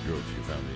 George, you found me.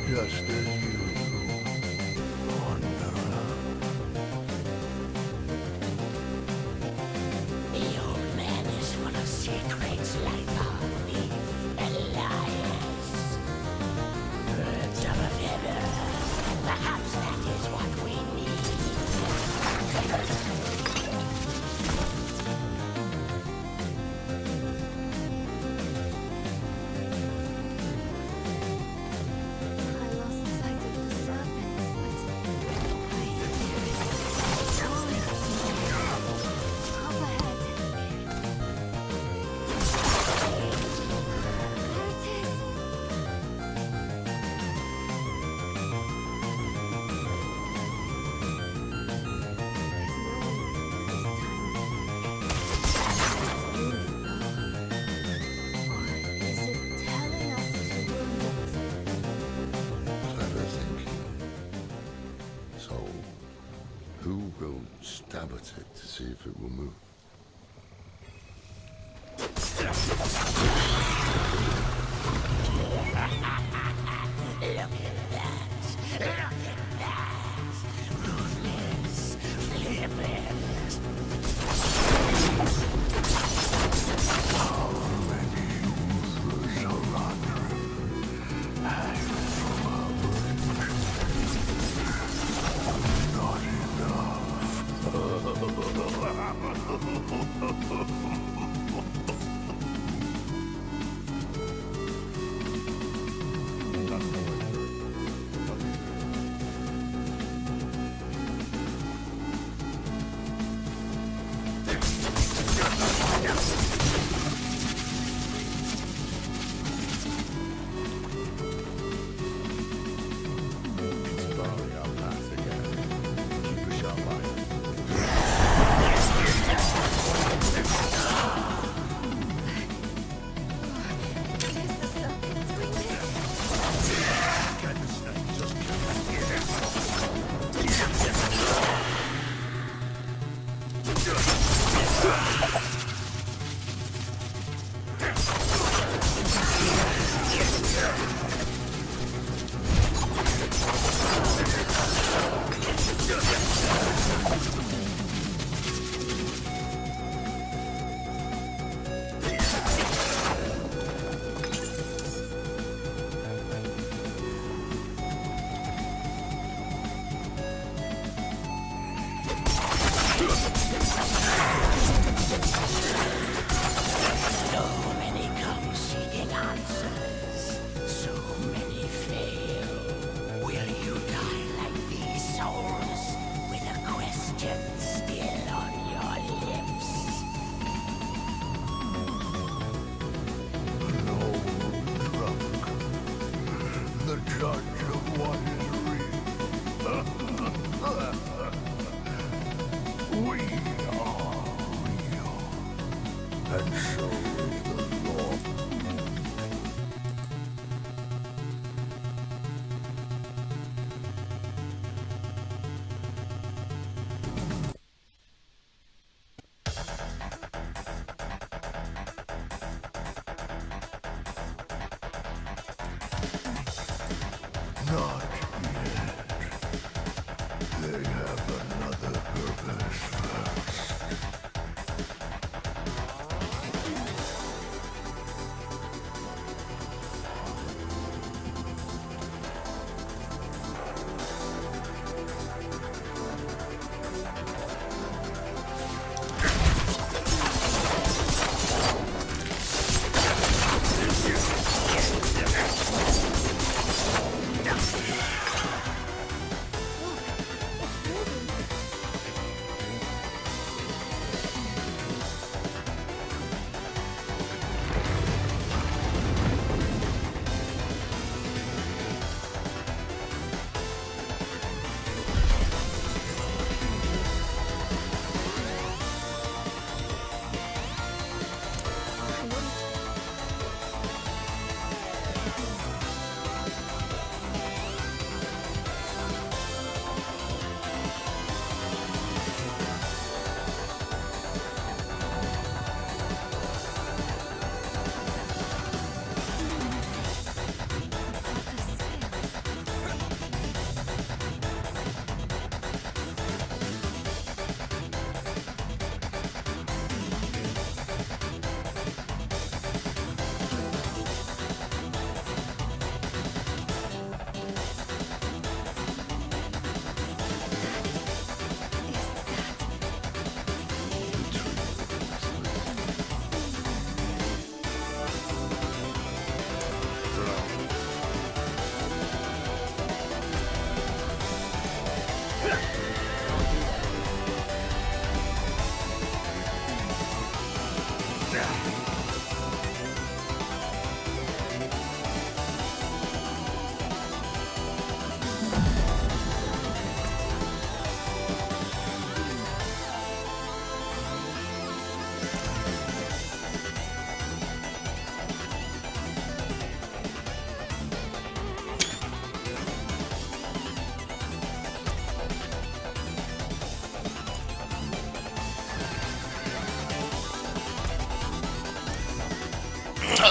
Just as usual, wanderer. The old man is full of secrets like our thief, Elias. Birds of a feather. Perhaps that is what we need. Clever thinking. So, who will stab at it to see if it will move? Look at that. Look at that. Ruthless. Flippant. How many useless surrendering hang from our bridge? Not enough. and so is the law. Not yet. They have another purpose first.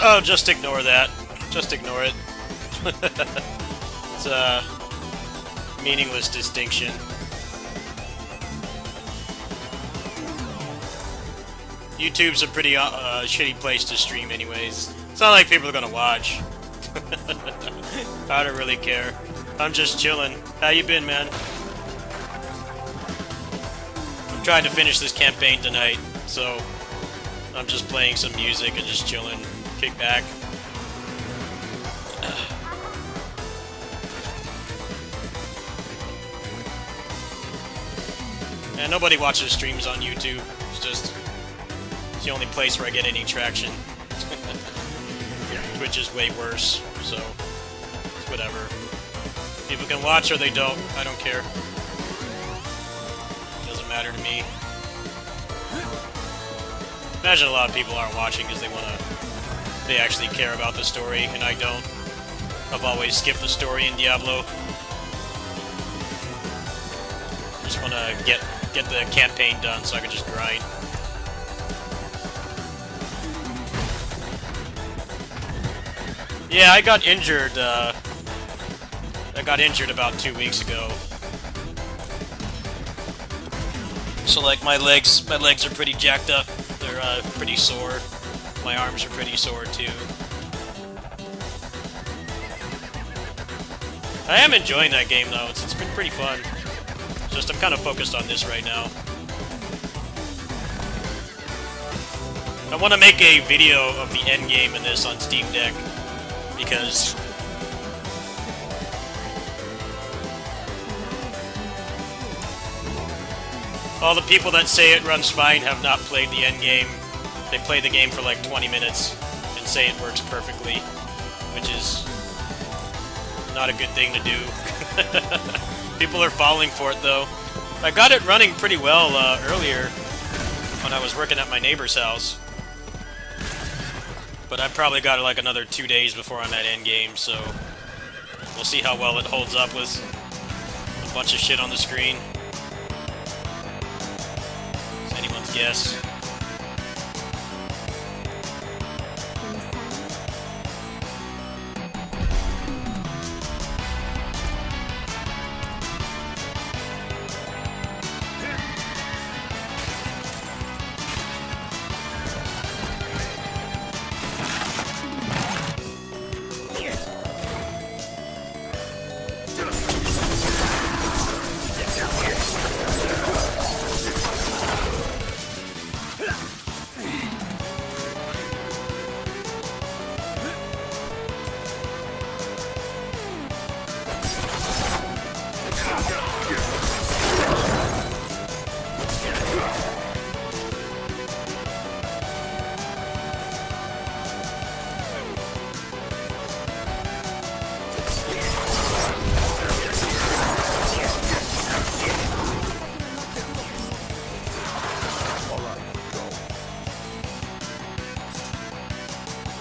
Oh, just ignore that. Just ignore it. It's a meaningless distinction. YouTube's a pretty shitty place to stream anyways. It's not like people are gonna watch. I don't really care. I'm just chilling. How you been, man? I'm trying to finish this campaign tonight, so I'm just playing some music and just chilling. Kick back. And nobody watches streams on YouTube. It's the only place where I get any traction. Twitch is way worse, so it's whatever. People can watch or they don't. I don't care. Doesn't matter to me. Imagine a lot of people aren't watching because they actually care about the story, and I don't. I've always skipped the story in Diablo. Just want to get the campaign done so I can just grind. Yeah, I got injured. I got injured about 2 weeks ago. So like my legs are pretty jacked up. They're pretty sore. My arms are pretty sore too. I am enjoying that game though. It's been pretty fun. Just I'm kind of focused on this right now. I want to make a video of the end game in this on Steam Deck because all the people that say it runs fine have not played the end game. They play the game for like 20 minutes and say it works perfectly, which is not a good thing to do. People are falling for it though. I got it running pretty well earlier when I was working at my neighbor's house. But I've probably got like another 2 days before I'm at endgame, so we'll see how well it holds up with a bunch of shit on the screen. It's anyone's guess.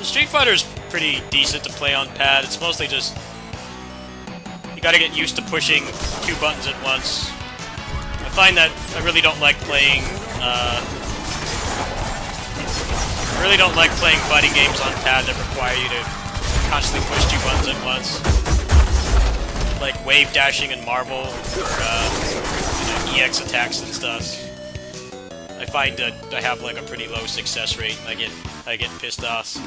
Street Fighter's pretty decent to play on pad. It's mostly just you gotta get used to pushing 2 buttons at once. I find that I really don't like playing fighting games on pad that require you to constantly push 2 buttons at once. Like wave dashing in Marvel or EX attacks and stuff. I find that I have like a pretty low success rate. I get pissed off.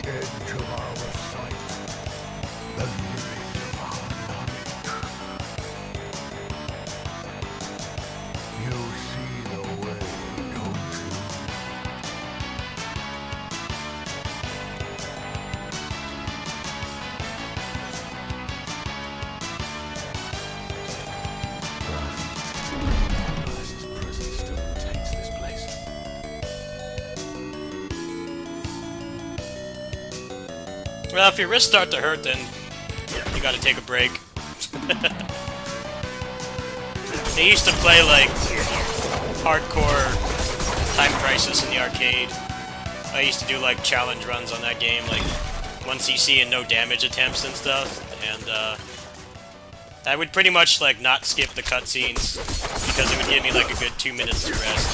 The edge of our sight, the limit of our knowledge. You see the way, don't you? His presence still taints this place. Well, if your wrists start to hurt, then you gotta take a break. They used to play, like, hardcore Time Crisis in the arcade. I used to do, like, challenge runs on that game, like 1cc and no damage attempts and stuff, and, I would pretty much, like, not skip the cutscenes, because it would give me, like, a good 2 minutes to rest.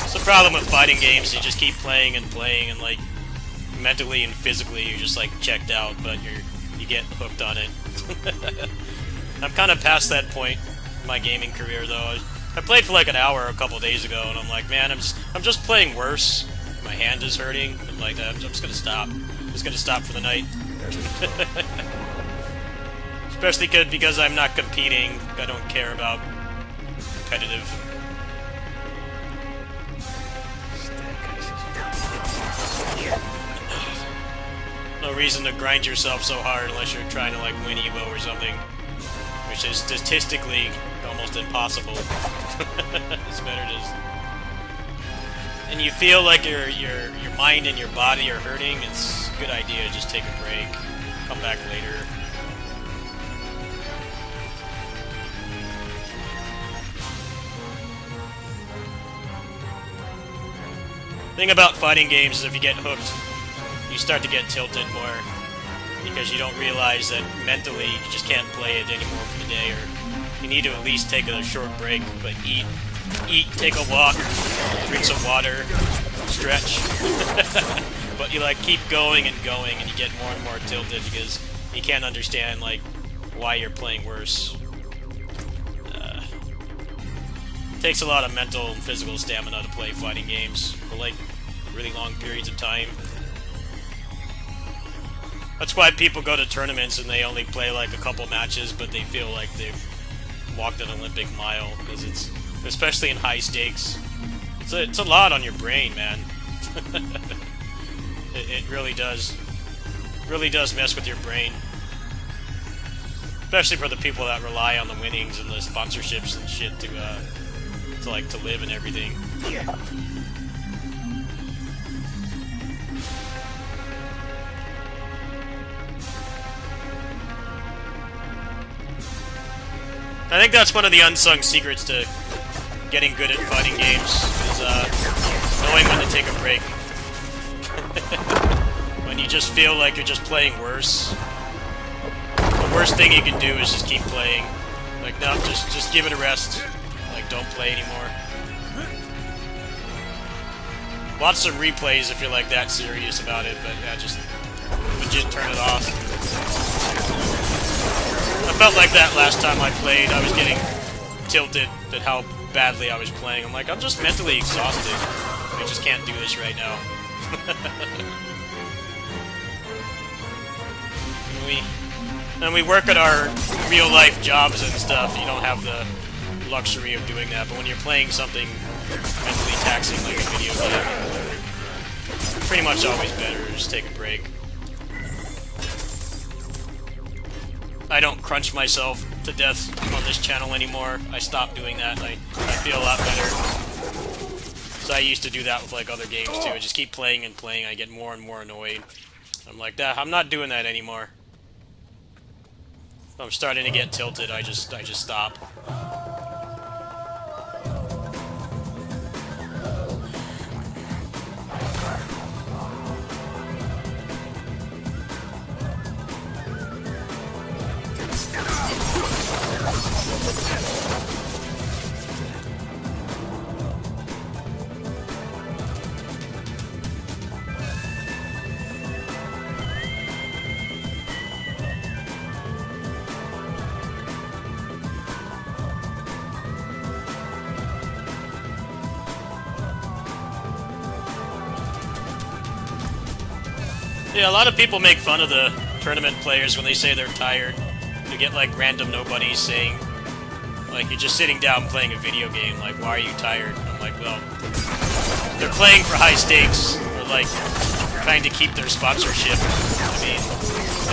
It's the problem with fighting games, you just keep playing, and like, mentally and physically you're just like checked out, but you get hooked on it. I'm kind of past that point in my gaming career though. I played for like an hour a couple days ago, and I'm like, man, I'm just playing worse. My hand is hurting. I'm like, I'm just gonna stop. I'm just gonna stop for the night. Especially because I'm not competing. I don't care about competitive. No reason to grind yourself so hard unless you're trying to like win Evo or something, which is statistically almost impossible. It's better just, and you feel like your mind and your body are hurting. It's a good idea to just take a break, come back later. Thing about fighting games is if you get hooked, you start to get tilted more, because you don't realize that mentally you just can't play it anymore for the day, or you need to at least take a short break, but eat, take a walk, drink some water, stretch. But you like keep going, and you get more and more tilted because you can't understand like why you're playing worse. It takes a lot of mental and physical stamina to play fighting games for like really long periods of time. That's why people go to tournaments and they only play like a couple matches, but they feel like they've walked an Olympic mile, because it's, especially in high stakes, it's a lot on your brain, man. It really does. Really does mess with your brain. Especially for the people that rely on the winnings and the sponsorships and shit to live and everything. I think that's one of the unsung secrets to getting good at fighting games, is knowing when to take a break. When you just feel like you're just playing worse, the worst thing you can do is just keep playing. Like, no, just give it a rest. Like, don't play anymore. Watch some replays if you're like that serious about it, but yeah, just legit turn it off. I felt like that last time I played. I was getting tilted at how badly I was playing. I'm like, I'm just mentally exhausted. I just can't do this right now. And we work at our real-life jobs and stuff. You don't have the luxury of doing that. But when you're playing something mentally taxing like a video game, it's pretty much always better to just take a break. I don't crunch myself to death on this channel anymore. I stopped doing that, and I feel a lot better. So I used to do that with like other games too. I just keep playing and playing. I get more and more annoyed. I'm like, I'm not doing that anymore. If I'm starting to get tilted, I just stop. Yeah, a lot of people make fun of the tournament players when they say they're tired. You get like random nobodies saying, like, you're just sitting down playing a video game, like, why are you tired? I'm like, well, they're playing for high stakes, or like, trying to keep their sponsorship. I mean,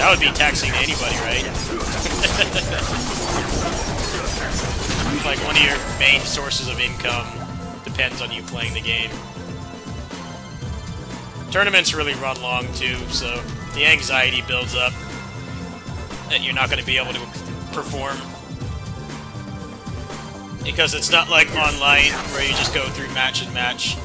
that would be taxing to anybody, right? Like, one of your main sources of income depends on you playing the game. Tournaments really run long too, so the anxiety builds up that you're not going to be able to perform. Because it's not like online where you just go through match and match.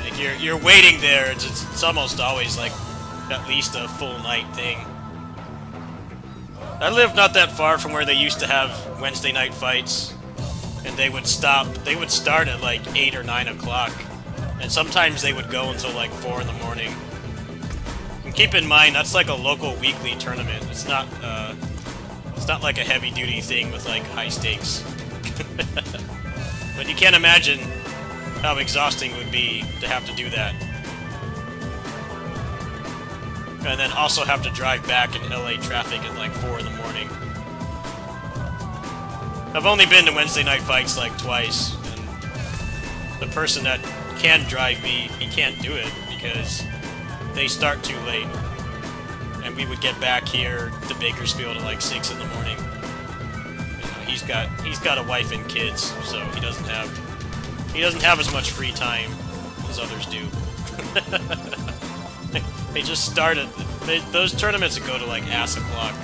Like you're waiting there. It's almost always like at least a full night thing. I live not that far from where they used to have Wednesday night fights. And they would start at like 8 or 9 o'clock. And sometimes they would go until like 4 in the morning. And keep in mind, that's like a local weekly tournament. It's not like a heavy-duty thing with like high stakes. But you can't imagine how exhausting it would be to have to do that. And then also have to drive back in LA traffic at like 4 in the morning. I've only been to Wednesday night fights like twice, and the person that can drive me, he can't do it because they start too late. And we would get back here to Bakersfield at like 6 in the morning. You know, he's got a wife and kids, so he doesn't have as much free time as others do. They just started those tournaments that go to like ass o'clock.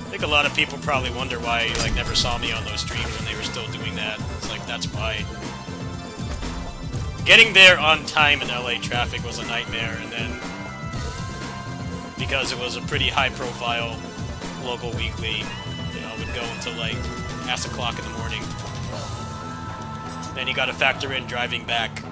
I think a lot of people probably wonder why you like never saw me on those streams when they were still doing that. It's like, that's why. Getting there on time in LA traffic was a nightmare, and then because it was a pretty high-profile local weekly, you know, it would go until like ass o'clock in the morning. Then you got to factor in driving back.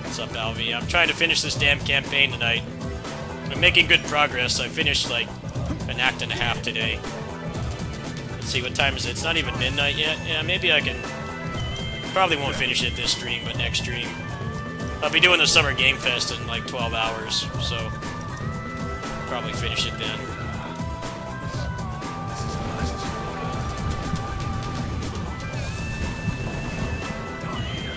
What's up, Alvy? I'm trying to finish this damn campaign tonight. I'm making good progress. I finished like an act and a half today. Let's see, what time is it? It's not even midnight yet. Yeah, maybe I can Probably won't finish it this stream, but next stream. I'll be doing the Summer Game Fest in like 12 hours, so probably finish it then. This is the nicest down here.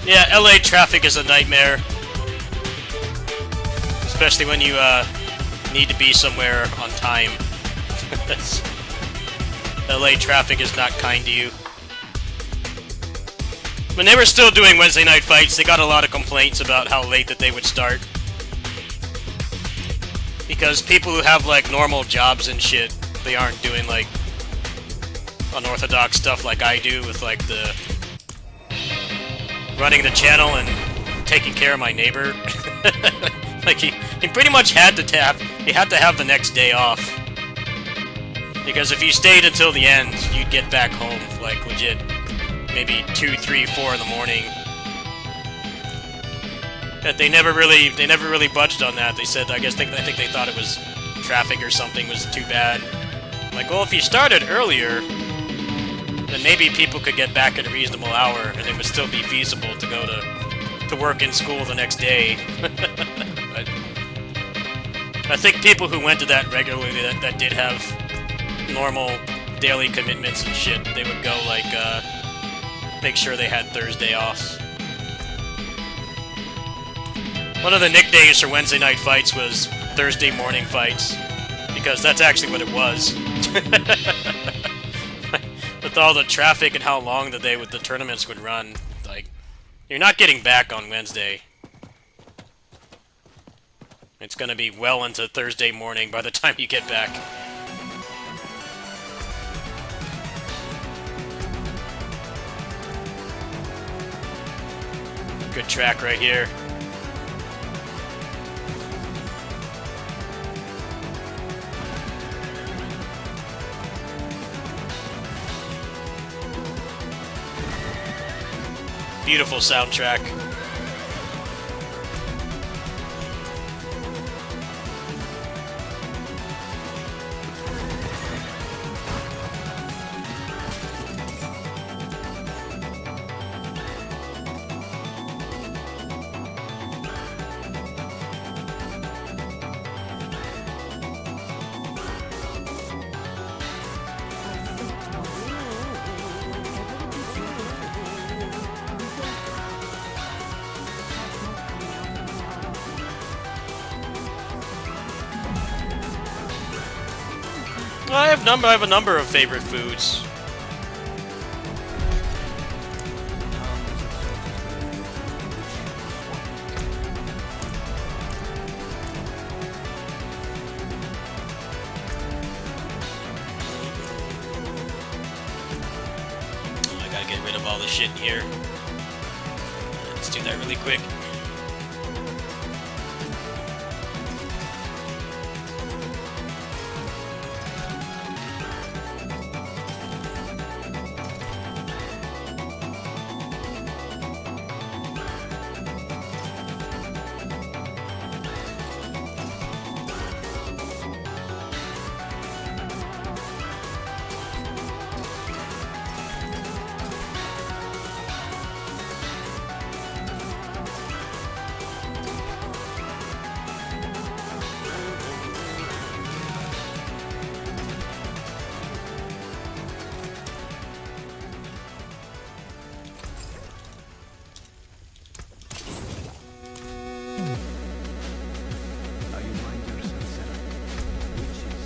Yeah, LA traffic is a nightmare. Especially when you need to be somewhere on time. LA traffic is not kind to you. When they were still doing Wednesday night fights, they got a lot of complaints about how late that they would start. Because people who have like normal jobs and shit, they aren't doing like unorthodox stuff like I do with like the running the channel and taking care of my neighbor. Like he pretty much had to have the next day off. Because if you stayed until the end, you'd get back home like legit maybe 2, 3, 4 in the morning. But they never really budged on that. They said I think they thought it was traffic or something was too bad. I'm like, well, if you started earlier, then maybe people could get back at a reasonable hour and it would still be feasible to go to work and school the next day. But I think people who went to that regularly that did have normal daily commitments and shit, they would go like make sure they had Thursday off. One of the nicknames for Wednesday night fights was Thursday morning fights, because that's actually what it was. With all the traffic and how long the tournaments would run, like, you're not getting back on Wednesday. It's gonna be well into Thursday morning by the time you get back. Good track right here. Beautiful soundtrack. I have a number of favorite foods. I gotta get rid of all the shit in here. Let's do that really quick.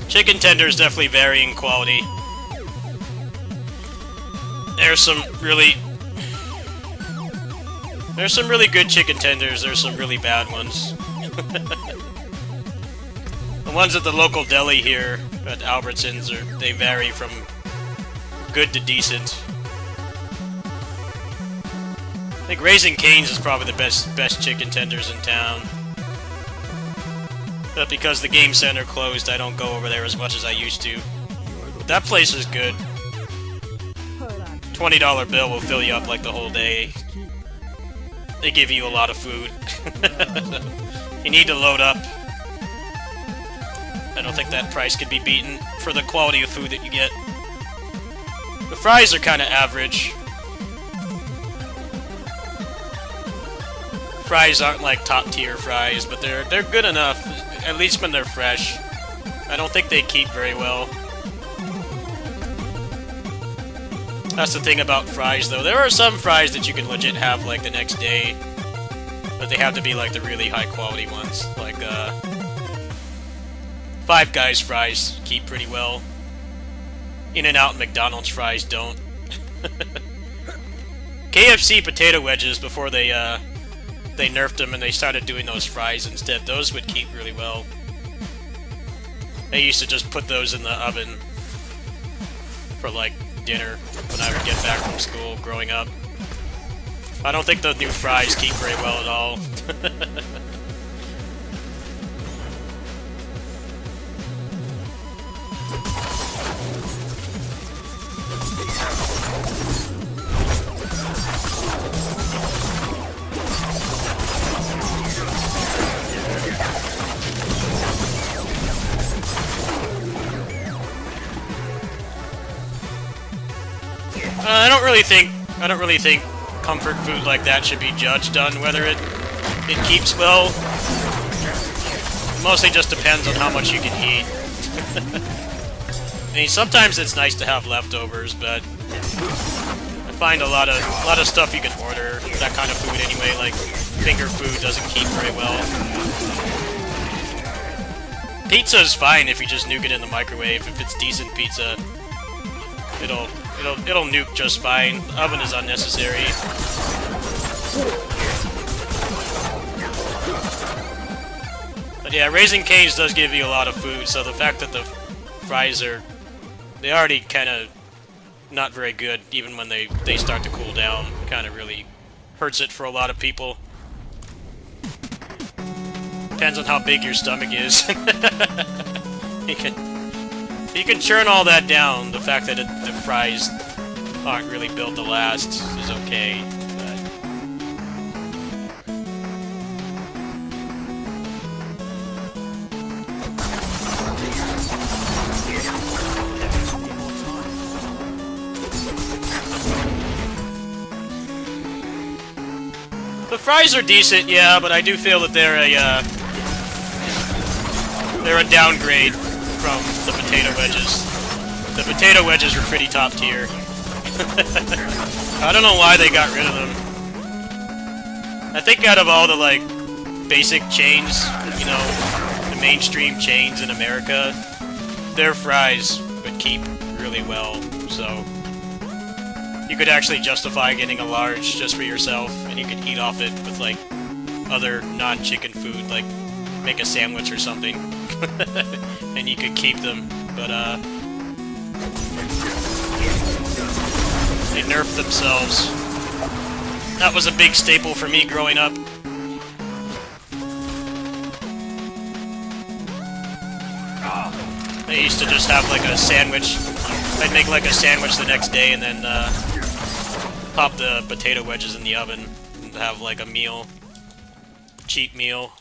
Chicken tenders definitely vary in quality. There's some really good chicken tenders, there's some really bad ones. The ones at the local deli here at Albertsons, they vary from good to decent. I think Raising Cane's is probably the best chicken tenders in town. But because the game center closed, I don't go over there as much as I used to. But that place is good. $20 bill will fill you up like the whole day. They give you a lot of food. You need to load up. I don't think that price could be beaten for the quality of food that you get. The fries are kind of average. Fries aren't like top tier fries, but they're good enough, at least when they're fresh. I don't think they keep very well. That's the thing about fries, though. There are some fries that you can legit have like the next day, but they have to be like the really high quality ones. Like Five Guys fries keep pretty well. In-N-Out and McDonald's fries don't. KFC potato wedges, before they nerfed them and they started doing those fries instead, those would keep really well. I used to just put those in the oven for like dinner when I would get back from school growing up. I don't think the new fries keep very well at all. I don't really think comfort food like that should be judged on whether it keeps well. It mostly just depends on how much you can eat. I mean, sometimes it's nice to have leftovers, but I find a lot of stuff you can order that kind of food anyway. Like finger food doesn't keep very well. Pizza is fine if you just nuke it in the microwave. If it's decent pizza, it'll nuke just fine. The oven is unnecessary. But yeah, Raising Cane's does give you a lot of food, so the fact that the fries they already kind of not very good, even when they start to cool down, kind of really hurts it for a lot of people. Depends on how big your stomach is. You can churn all that down. The fact that the fries aren't really built to last is okay. The fries are decent, yeah, but I do feel that they're a downgrade from the potato wedges. The potato wedges were pretty top tier. I don't know why they got rid of them. I think out of all the, like, basic chains, you know, the mainstream chains in America, their fries would keep really well, so you could actually justify getting a large just for yourself, and you could eat off it with, like, other non-chicken food, like make a sandwich or something. And you could keep them, but they nerfed themselves. That was a big staple for me growing up. I used to just have like a sandwich. I'd make like a sandwich the next day and then pop the potato wedges in the oven and have like a meal. Cheap meal.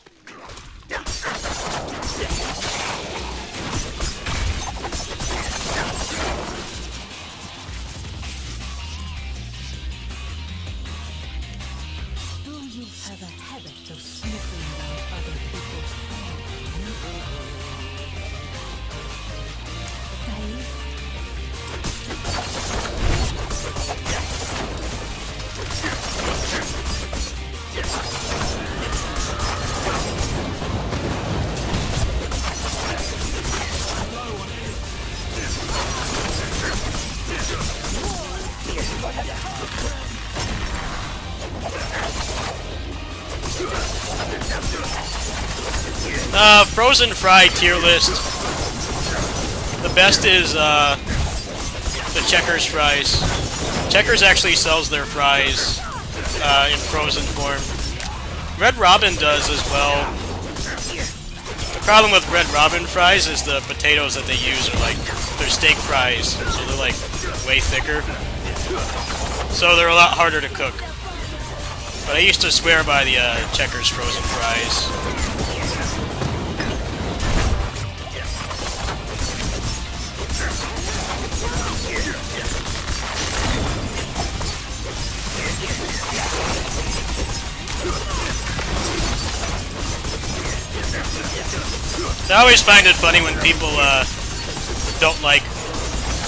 Have a habit of sniffing out other people's Frozen fry tier list. The best is the Checkers fries. Checkers actually sells their fries in frozen form. Red Robin does as well. The problem with Red Robin fries is the potatoes that they use are like, they're steak fries, so they're like way thicker. So they're a lot harder to cook. But I used to swear by the Checkers frozen fries. I always find it funny when people don't like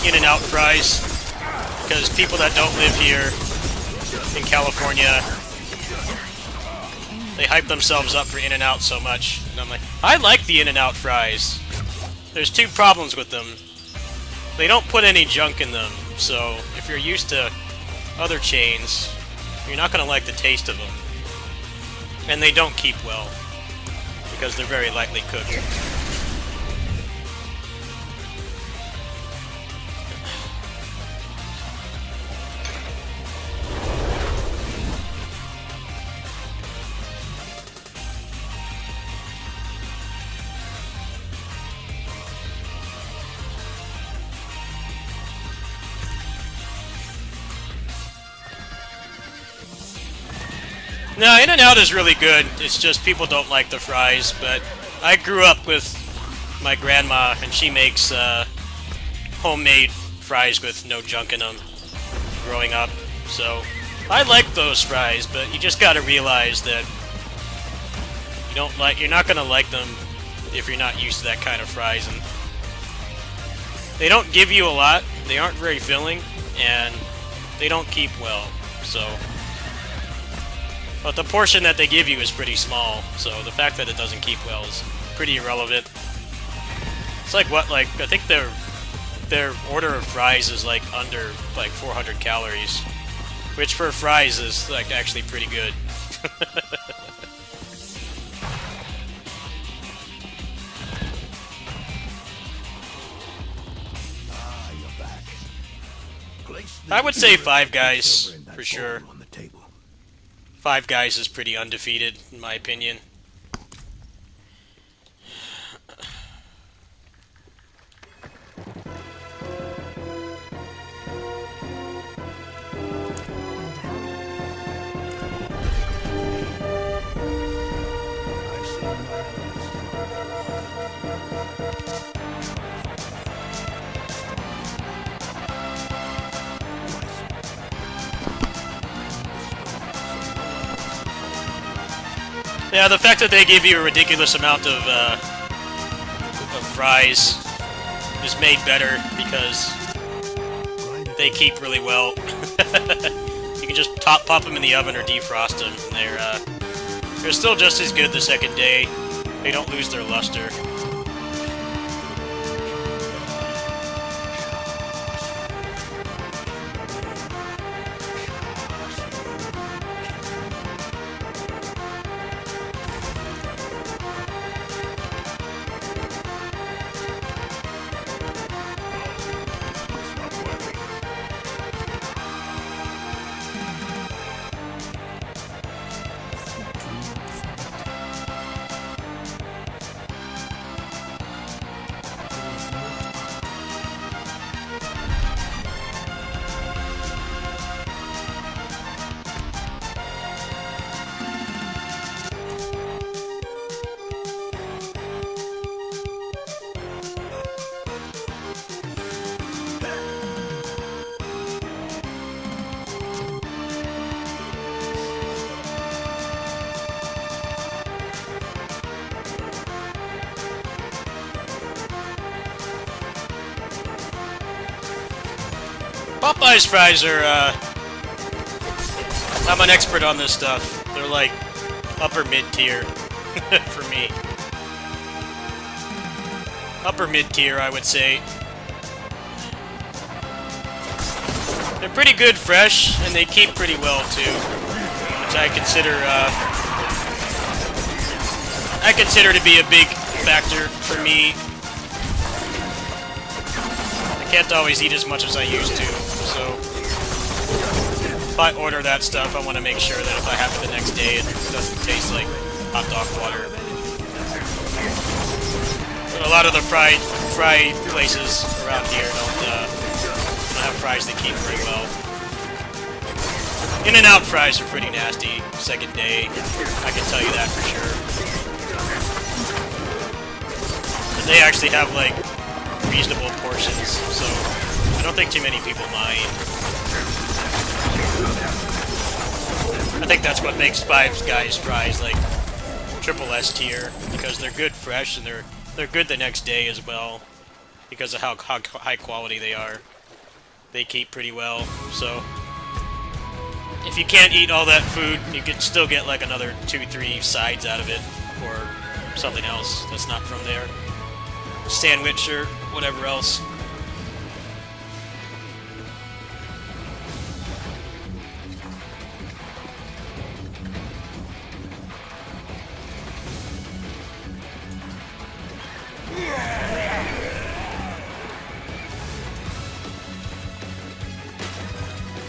In-N-Out fries, because people that don't live here in California, they hype themselves up for In-N-Out so much, and I'm like, I like the In-N-Out fries. There's two problems with them. They don't put any junk in them, so if you're used to other chains, you're not going to like the taste of them. And they don't keep well, because they're very lightly cooked. No, In-N-Out is really good. It's just people don't like the fries, but I grew up with my grandma, and she makes homemade fries with no junk in them growing up. So I like those fries, but you just gotta realize that you're not gonna like them if you're not used to that kind of fries. And they don't give you a lot, they aren't very filling, and they don't keep well. So, but the portion that they give you is pretty small, so the fact that it doesn't keep well is pretty irrelevant. It's like what, like, I think their order of fries is like under like 400 calories, which for fries is like actually pretty good. I would say Five Guys for sure. Five Guys is pretty undefeated, in my opinion. Yeah, the fact that they give you a ridiculous amount of fries is made better because they keep really well. You can just pop them in the oven or defrost them. And they're still just as good the second day. They don't lose their luster. Popeye's fries are, I'm an expert on this stuff. They're like upper mid-tier for me. Upper mid-tier, I would say. They're pretty good fresh, and they keep pretty well too, which I consider to be a big factor for me. I can't always eat as much as I used to, so if I order that stuff, I want to make sure that if I have it the next day, it doesn't taste like hot dog water. But a lot of the fry places around here don't have fries that keep very well. In-N-Out fries are pretty nasty second day, I can tell you that for sure. But they actually have like reasonable portions, so I don't think too many people mind. I think that's what makes Five Guys fries like triple S tier, because they're good fresh and they're good the next day as well, because of how high quality they are. They keep pretty well, so if you can't eat all that food, you can still get like another 2-3 sides out of it, or something else that's not from there. Sandwich or whatever else.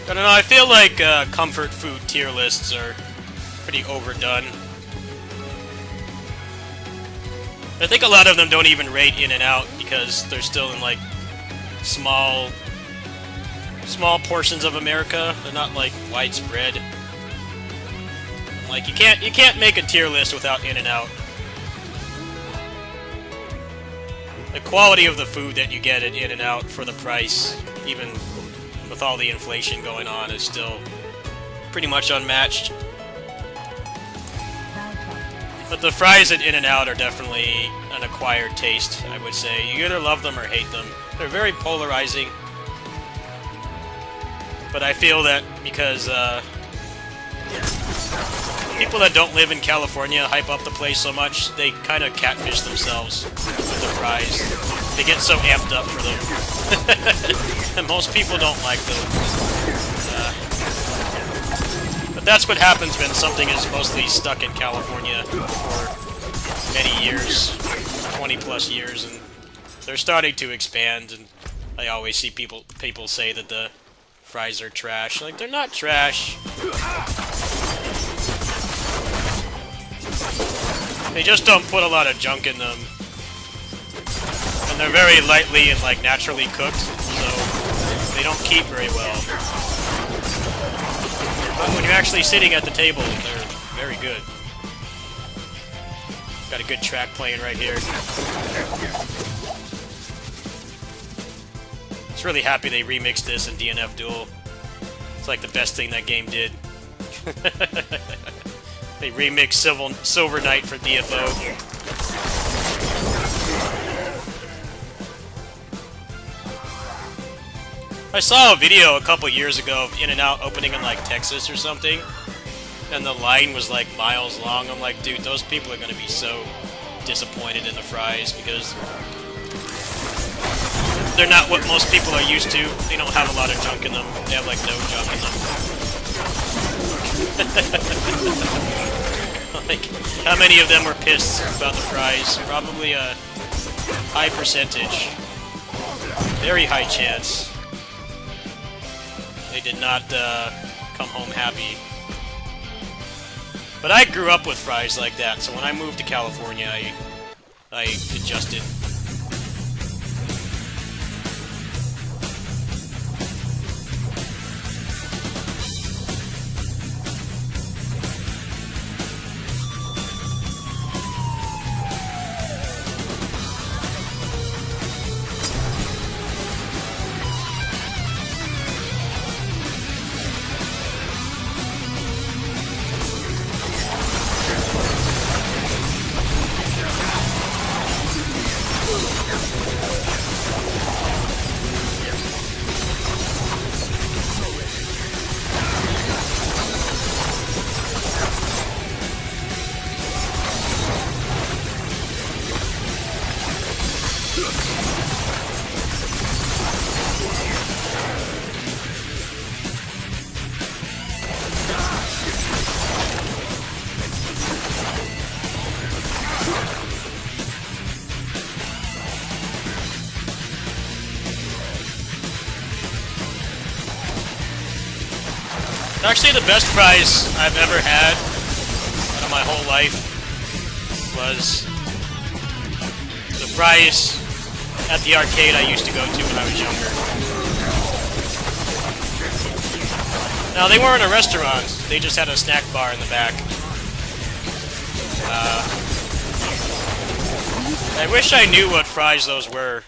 I don't know, I feel like comfort food tier lists are pretty overdone. I think a lot of them don't even rate In-N-Out because they're still in like small portions of America. They're not like widespread. Like you can't make a tier list without In-N-Out. The quality of the food that you get at In-N-Out for the price, even with all the inflation going on, is still pretty much unmatched. But the fries at In-N-Out are definitely an acquired taste, I would say. You either love them or hate them. They're very polarizing. But I feel that because people that don't live in California hype up the place so much, they kind of catfish themselves with the fries. They get so amped up for them. And most people don't like them. But that's what happens when something is mostly stuck in California for many years, 20 plus years, and they're starting to expand, and I always see people say that the fries are trash. Like, they're not trash. They just don't put a lot of junk in them. And they're very lightly and like naturally cooked, so they don't keep very well. But when you're actually sitting at the table, they're very good. Got a good track playing right here. Just really happy they remixed this in DNF Duel. It's like the best thing that game did. They remixed Silver Knight for DFO. I saw a video a couple years ago of In-N-Out opening in like Texas or something, and the line was like miles long. I'm like, dude, those people are gonna be so disappointed in the fries because they're not what most people are used to. They don't have a lot of junk in them. They have like no junk in them. Like, how many of them were pissed about the fries? Probably a high percentage. Very high chance. They did not come home happy. But I grew up with fries like that, so when I moved to California, I adjusted. Actually, the best fries I've ever had in my whole life was the fries at the arcade I used to go to when I was younger. Now, they weren't a restaurant, they just had a snack bar in the back. I wish I knew what fries those were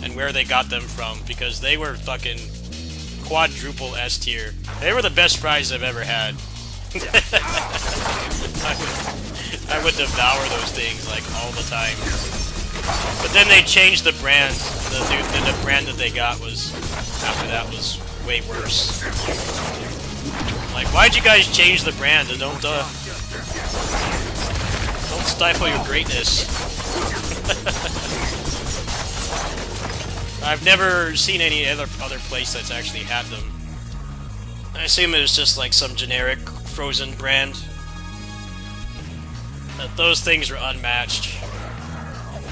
and where they got them from, because they were fucking quadruple S tier. They were the best fries I've ever had. I would devour those things like all the time. But then they changed the brand. The brand that they got was, after that, was way worse. Like, why'd you guys change the brand? Don't stifle your greatness. I've never seen any other place that's actually had them. I assume it was just like some generic frozen brand. But those things were unmatched.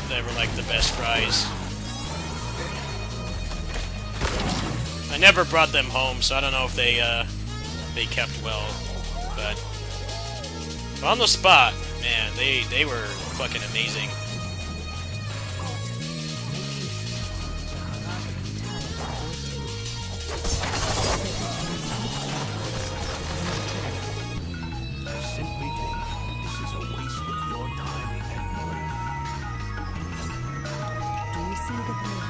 They were like the best fries. I never brought them home, so I don't know if they kept well. But on the spot, man, they were fucking amazing. Simply think this is a waste of your time and money. Do you see the blue?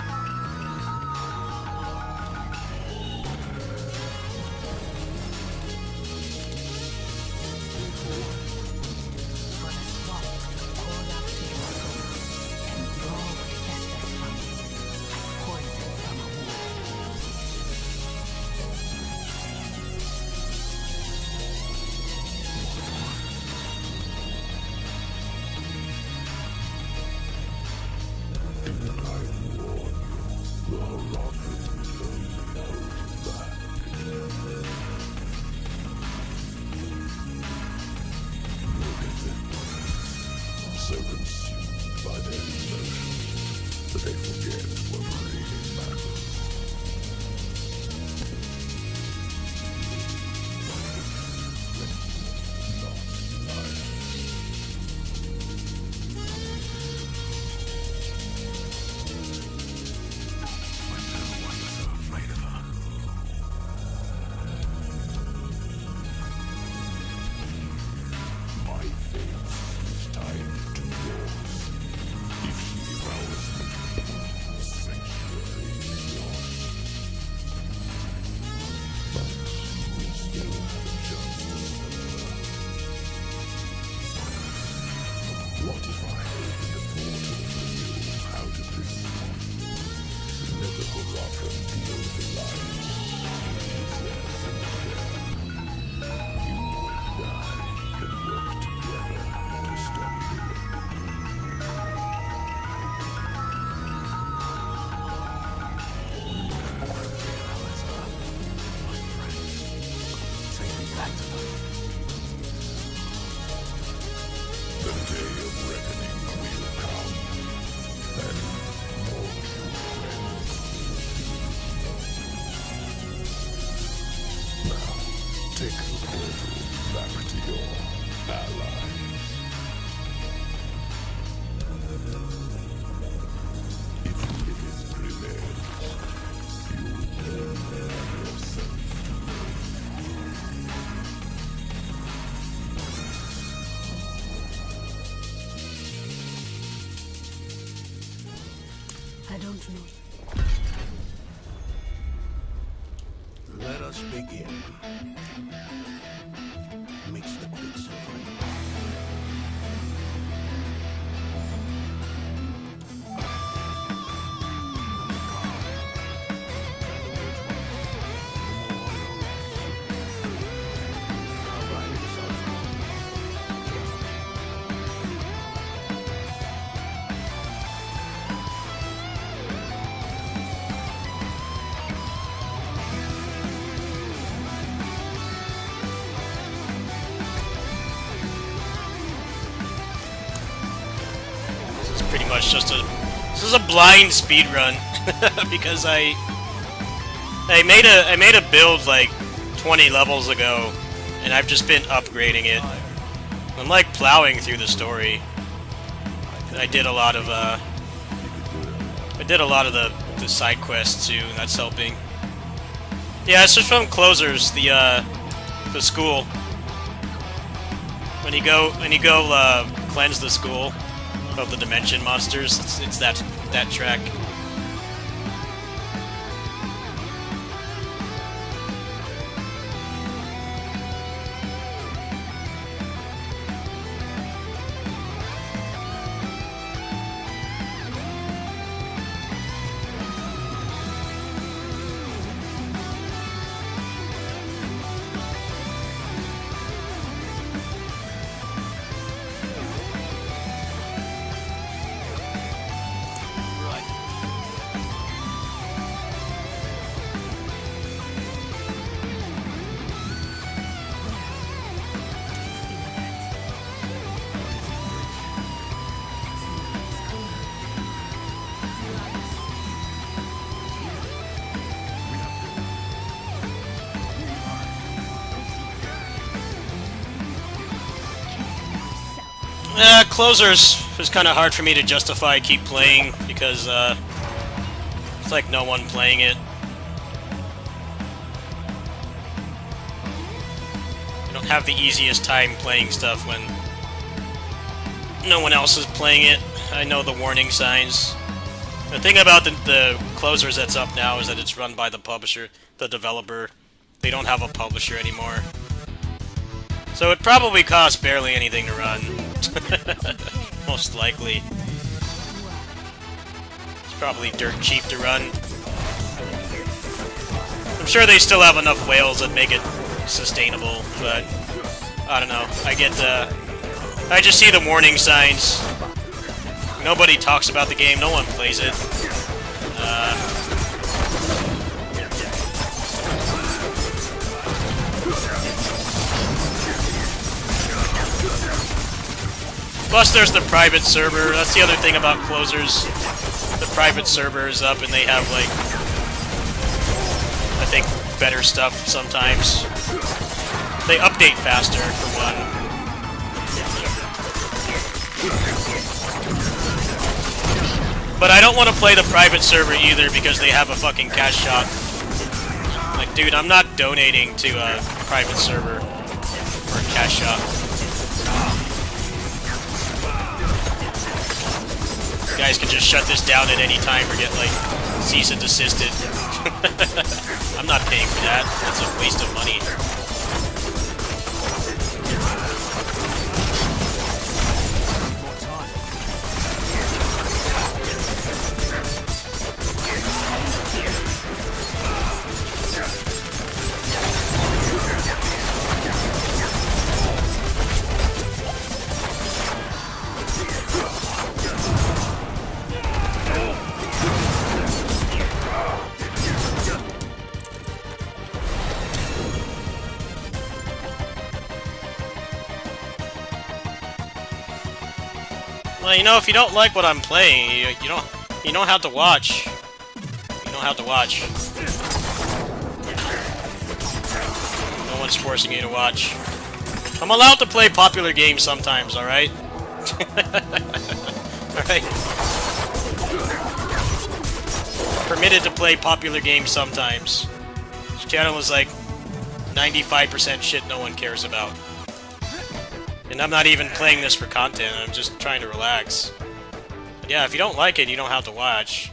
For the swamp poured out to your soul and draw what festers from it, like poison from a wound. So consumed by their emotions that they forget what really matters. Not liars. I know why you're so afraid of her. My fate is tied to yours. If she vows me, sanctuary is yours. But you will still have a chance to serve her. What if I opened a portal for you out of this swamp? Let the Baraka deal the lions. Is there some share? You and I can work together to stop Lilith. Take me back to them. The day of reckoning will come, and more true friends will be. Now, take the portal back to your allies. If Lilith prevails, you will prepare yourself. I don't know. Let us begin. Mix the quicksilver. Pretty much just this is a blind speed run because I made a build like 20 levels ago, and I've just been upgrading it. I'm like plowing through the story. I did a lot of the side quests too, and that's helping. Yeah, it's just from Closers, the school. When you go cleanse the school of the Dimension monsters, it's that track. Closers was kind of hard for me to justify keep playing because it's like no one playing it. I don't have the easiest time playing stuff when no one else is playing it. I know the warning signs. The thing about the Closers that's up now is that it's run by the publisher, the developer. They don't have a publisher anymore. So it probably costs barely anything to run. Most likely. It's probably dirt cheap to run. I'm sure they still have enough whales that make it sustainable, but I don't know. I just see the warning signs. Nobody talks about the game, no one plays it. Plus, there's the private server. That's the other thing about Closers. The private server is up, and they have, like, I think, better stuff sometimes. They update faster, for one. But I don't want to play the private server either because they have a fucking cash shop. Like, dude, I'm not donating to a private server or a cash shop. You guys can just shut this down at any time or get, like, cease and desisted. I'm not paying for that. That's a waste of money. Well, you know, if you don't like what I'm playing, you don't have to watch. You don't have to watch. No one's forcing you to watch. I'm allowed to play popular games sometimes, alright? Alright? Permitted to play popular games sometimes. This channel is like 95% shit no one cares about. And I'm not even playing this for content, I'm just trying to relax. But yeah, if you don't like it, you don't have to watch.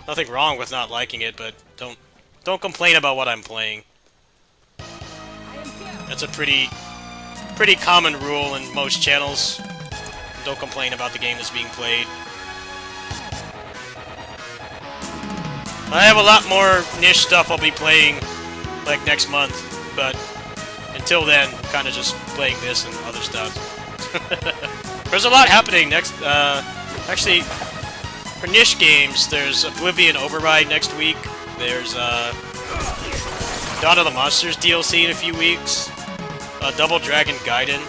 Nothing wrong with not liking it, but don't complain about what I'm playing. That's a pretty common rule in most channels. Don't complain about the game that's being played. I have a lot more niche stuff I'll be playing, like, next month, but until then, I'm kind of just playing this and other stuff. There's a lot happening next, actually, for niche games, there's Oblivion Override next week, there's, Dawn of the Monsters DLC in a few weeks, Double Dragon Gaiden,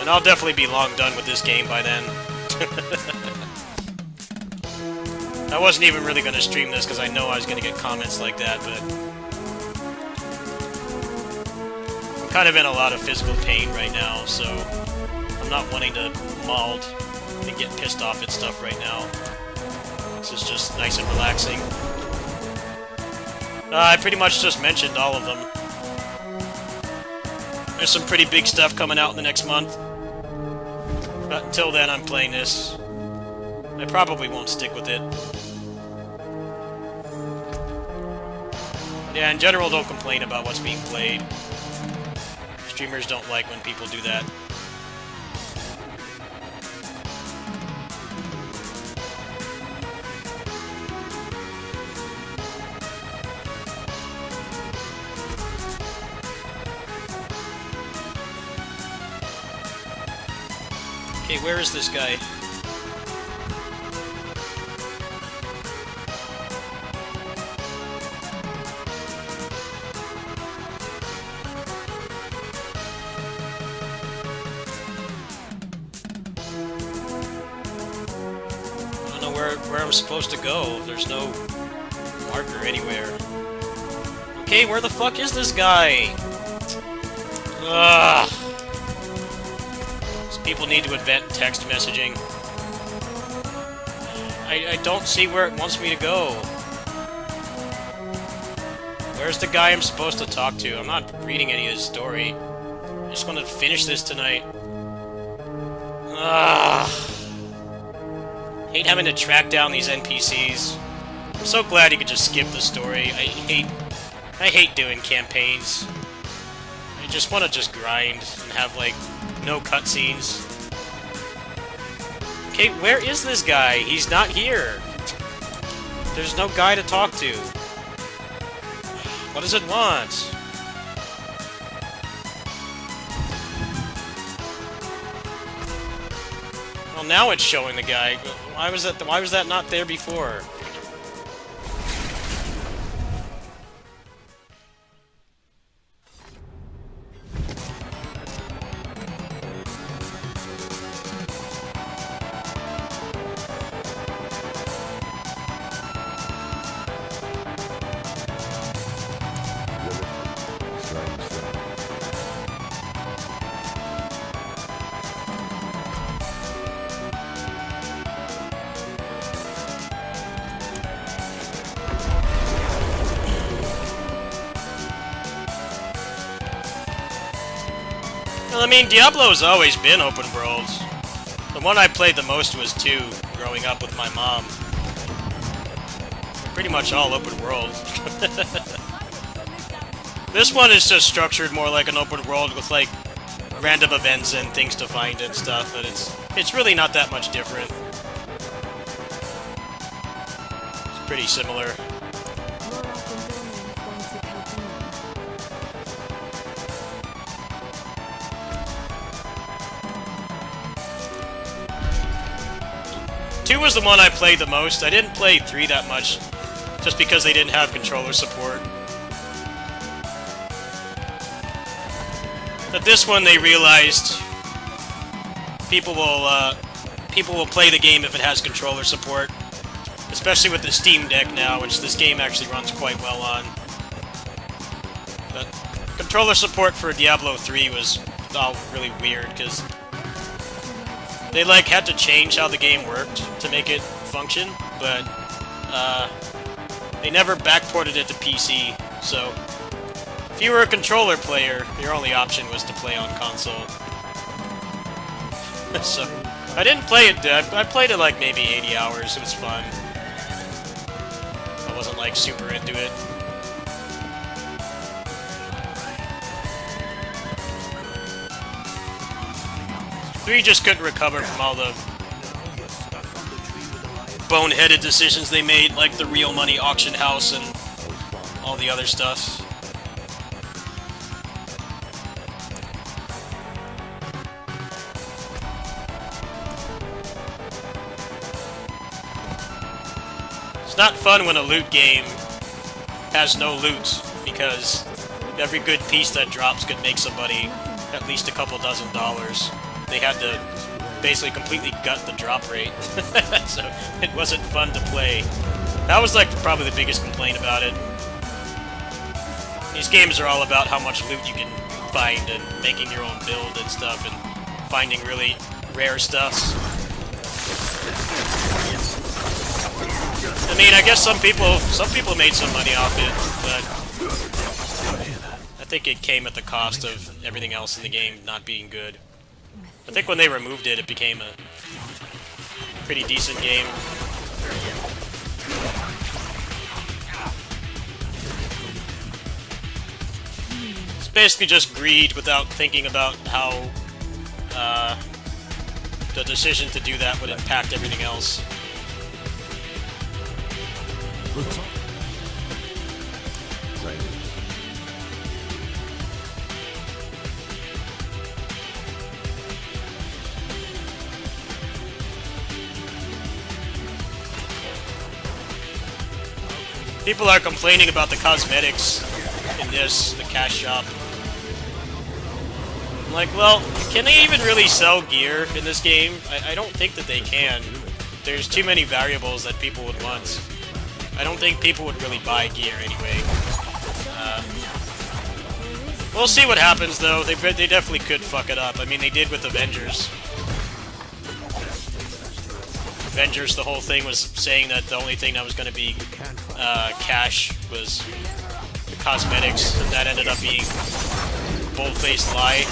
and I'll definitely be long done with this game by then. I wasn't even really going to stream this because I know I was going to get comments like that, but kind of in a lot of physical pain right now, so I'm not wanting to maul and get pissed off at stuff right now. This is just nice and relaxing. I pretty much just mentioned all of them. There's some pretty big stuff coming out in the next month. But until then, I'm playing this. I probably won't stick with it. Yeah, in general, don't complain about what's being played. Streamers don't like when people do that. Okay, where is this guy? I don't know where I'm supposed to go. There's no marker anywhere. Okay, where the fuck is this guy? Ugh. People need to invent text messaging. I don't see where it wants me to go. Where's the guy I'm supposed to talk to? I'm not reading any of his story. I just want to finish this tonight. Ugh. Hate having to track down these NPCs. I'm so glad you could just skip the story. I hate doing campaigns. I just want to just grind and have, like, no cutscenes. Okay, where is this guy? He's not here. There's no guy to talk to. What does it want? Well, now it's showing the guy. Why was that not there before? Strange thing. 'Cause, I mean, Diablo's always been open worlds. The one I played the most was 2, growing up with my mom. Pretty much all open world. This one is just structured more like an open world with, like, random events and things to find and stuff, but it's really not that much different. It's pretty similar. More often than not, going to Caldina. 2 was the one I played the most. I didn't play 3 that much, just because they didn't have controller support. But this one, they realized people will play the game if it has controller support, especially with the Steam Deck now, which this game actually runs quite well on. But controller support for Diablo 3 was all really weird, because they, like, had to change how the game worked to make it function, but they never backported it to PC, so if you were a controller player, your only option was to play on console. So, I didn't play it, I played it like maybe 80 hours, it was fun. I wasn't, like, super into it. We just couldn't recover from all the boneheaded decisions they made, like the real money auction house and all the other stuff. It's not fun when a loot game has no loot, because every good piece that drops could make somebody at least a couple dozen dollars. They had to basically completely gut the drop rate, so it wasn't fun to play. That was, like, probably the biggest complaint about it. These games are all about how much loot you can Griefbind and making your own build and stuff and finding really rare stuffs. I mean, I guess some people made some money off it, but I think it came at the cost of everything else in the game not being good. I think when they removed it, it became a pretty decent game. It's basically just greed without thinking about how the decision to do that would impact everything else. People are complaining about the cosmetics in this, the cash shop. I'm like, well, can they even really sell gear in this game? I don't think that they can. There's too many variables that people would want. I don't think people would really buy gear anyway. We'll see what happens, though. They definitely could fuck it up. I mean, they did with Avengers. Avengers, the whole thing was saying that the only thing that was going to be cash was the cosmetics, and that ended up being a bold-faced lie.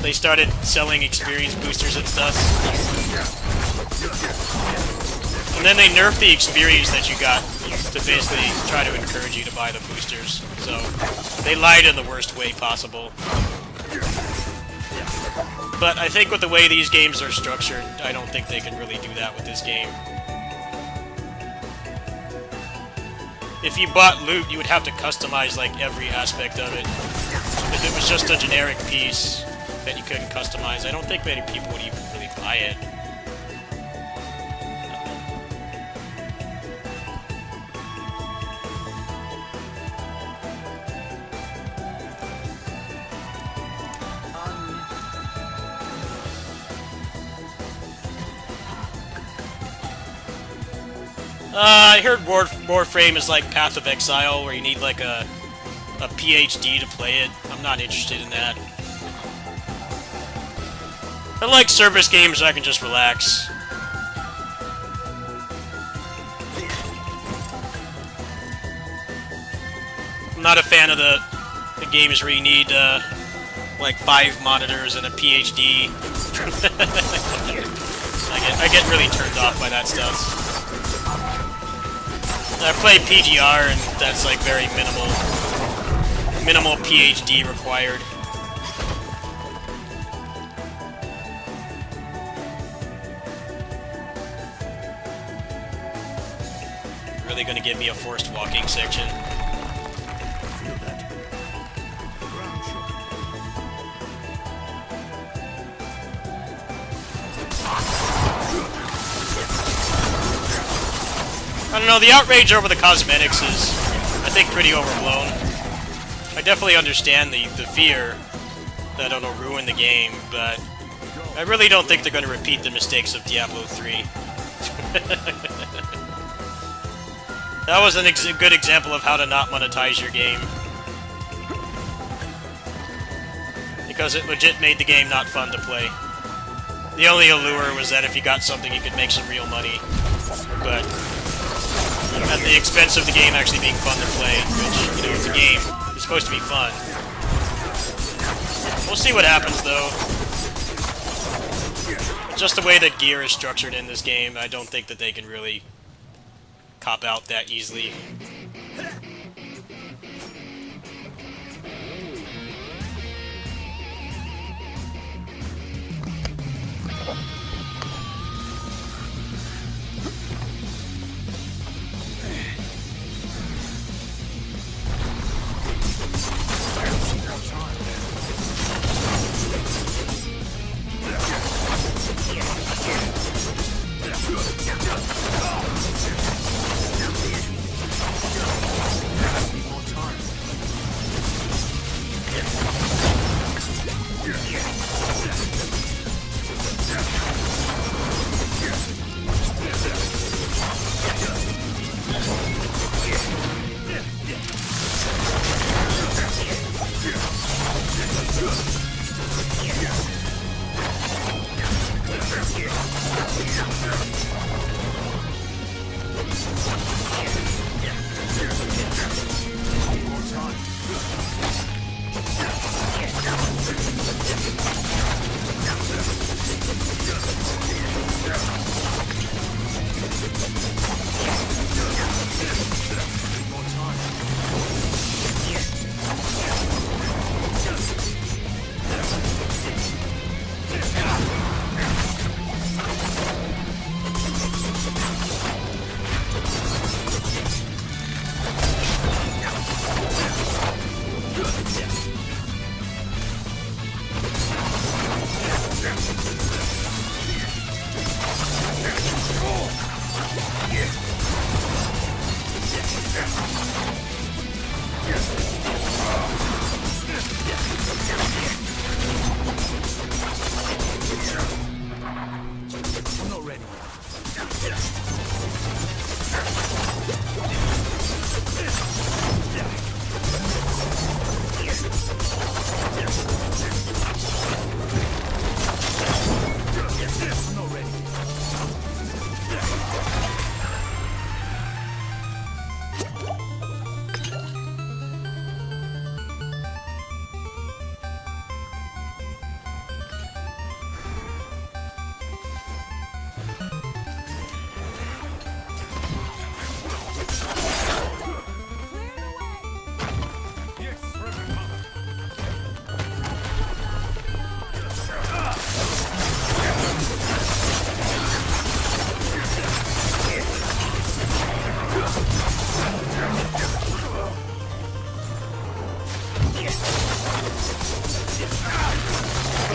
They started selling experience boosters and stuff. And then they nerfed the experience that you got to basically try to encourage you to buy the boosters. So they lied in the worst way possible. But I think with the way these games are structured, I don't think they can really do that with this game. If you bought loot, you would have to customize like every aspect of it. If it was just a generic piece that you couldn't customize, I don't think many people would even really buy it. I heard Warframe is like Path of Exile, where you need like a PhD to play it. I'm not interested in that. I like service games where I can just relax. I'm not a fan of the games where you need like 5 monitors and a PhD. I get really turned off by that stuff. I play PGR, and that's like very minimal PhD required. Really gonna give me a forced walking section. Feel that? The ground shook. I don't know, the outrage over the cosmetics is, I think, pretty overblown. I definitely understand the fear that it'll ruin the game, but I really don't think they're going to repeat the mistakes of Diablo 3. That was a good example of how to not monetize your game. Because it legit made the game not fun to play. The only allure was that if you got something, you could make some real money. But at the expense of the game actually being fun to play, which, you know, it's a game. It's supposed to be fun. We'll see what happens, though. Just the way that gear is structured in this game, I don't think that they can really cop out that easily.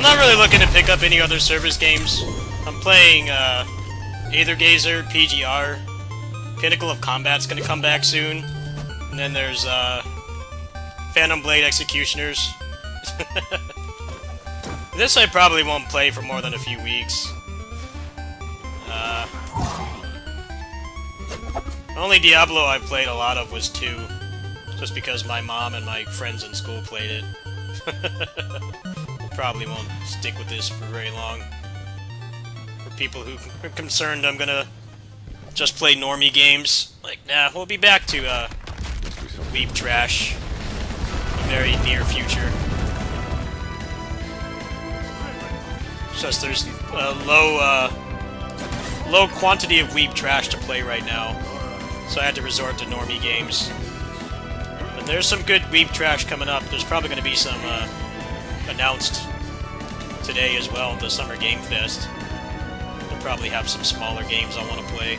not really looking to pick up any other service games. I'm playing Aethergazer, PGR. Pinnacle of Combat's gonna come back soon. And then there's Phantom Blade Executioners. This I probably won't play for more than a few weeks. Only Diablo I played a lot of was 2. Just because my mom and my friends in school played it. Probably won't stick with this for very long. For people who are concerned I'm gonna just play normie games, like, nah, we'll be back to weeb trash in the very near future. It's just there's a low quantity of weeb trash to play right now, so I had to resort to normie games. But there's some good weeb trash coming up. There's probably going to be some announced today as well, the Summer Game Fest. We'll probably have some smaller games I want to play.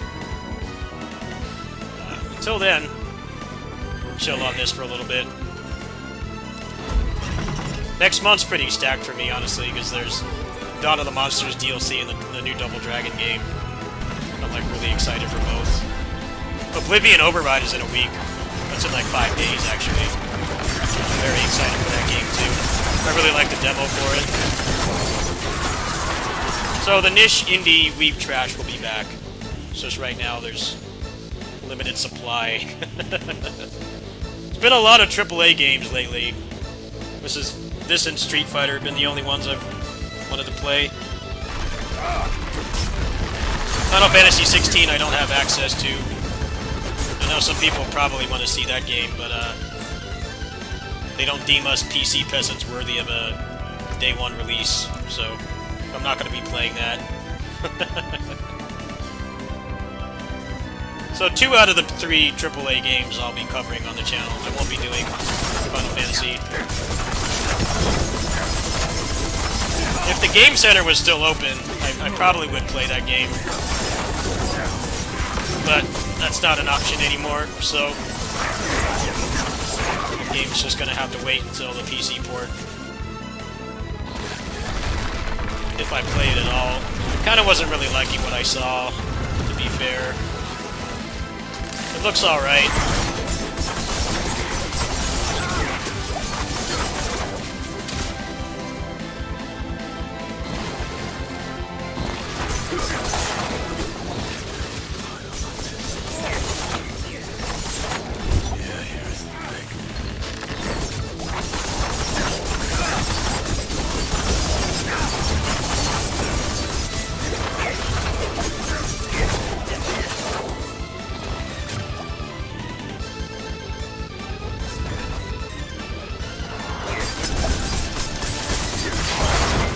Until then, chill on this for a little bit. Next month's pretty stacked for me, honestly, because there's Dawn of the Monsters DLC and the new Double Dragon game. I'm like really excited for both. Oblivion Override is in a week. That's in like 5 days, actually. I'm very excited for that game too. I really like the demo for it. So the niche indie weeb trash will be back. It's just right now there's limited supply. There's been a lot of AAA games lately. This and Street Fighter have been the only ones I've wanted to play. Final Fantasy 16 I don't have access to. I know some people probably want to see that game, but they don't deem us PC peasants worthy of a day 1 release, so I'm not going to be playing that. So 2 out of the 3 AAA games I'll be covering on the channel. I won't be doing Final Fantasy. If the Game Center was still open, I probably would play that game. But that's not an option anymore, so the game's just gonna have to wait until the PC port. If I play it at all. Kinda wasn't really liking what I saw, to be fair. It looks alright.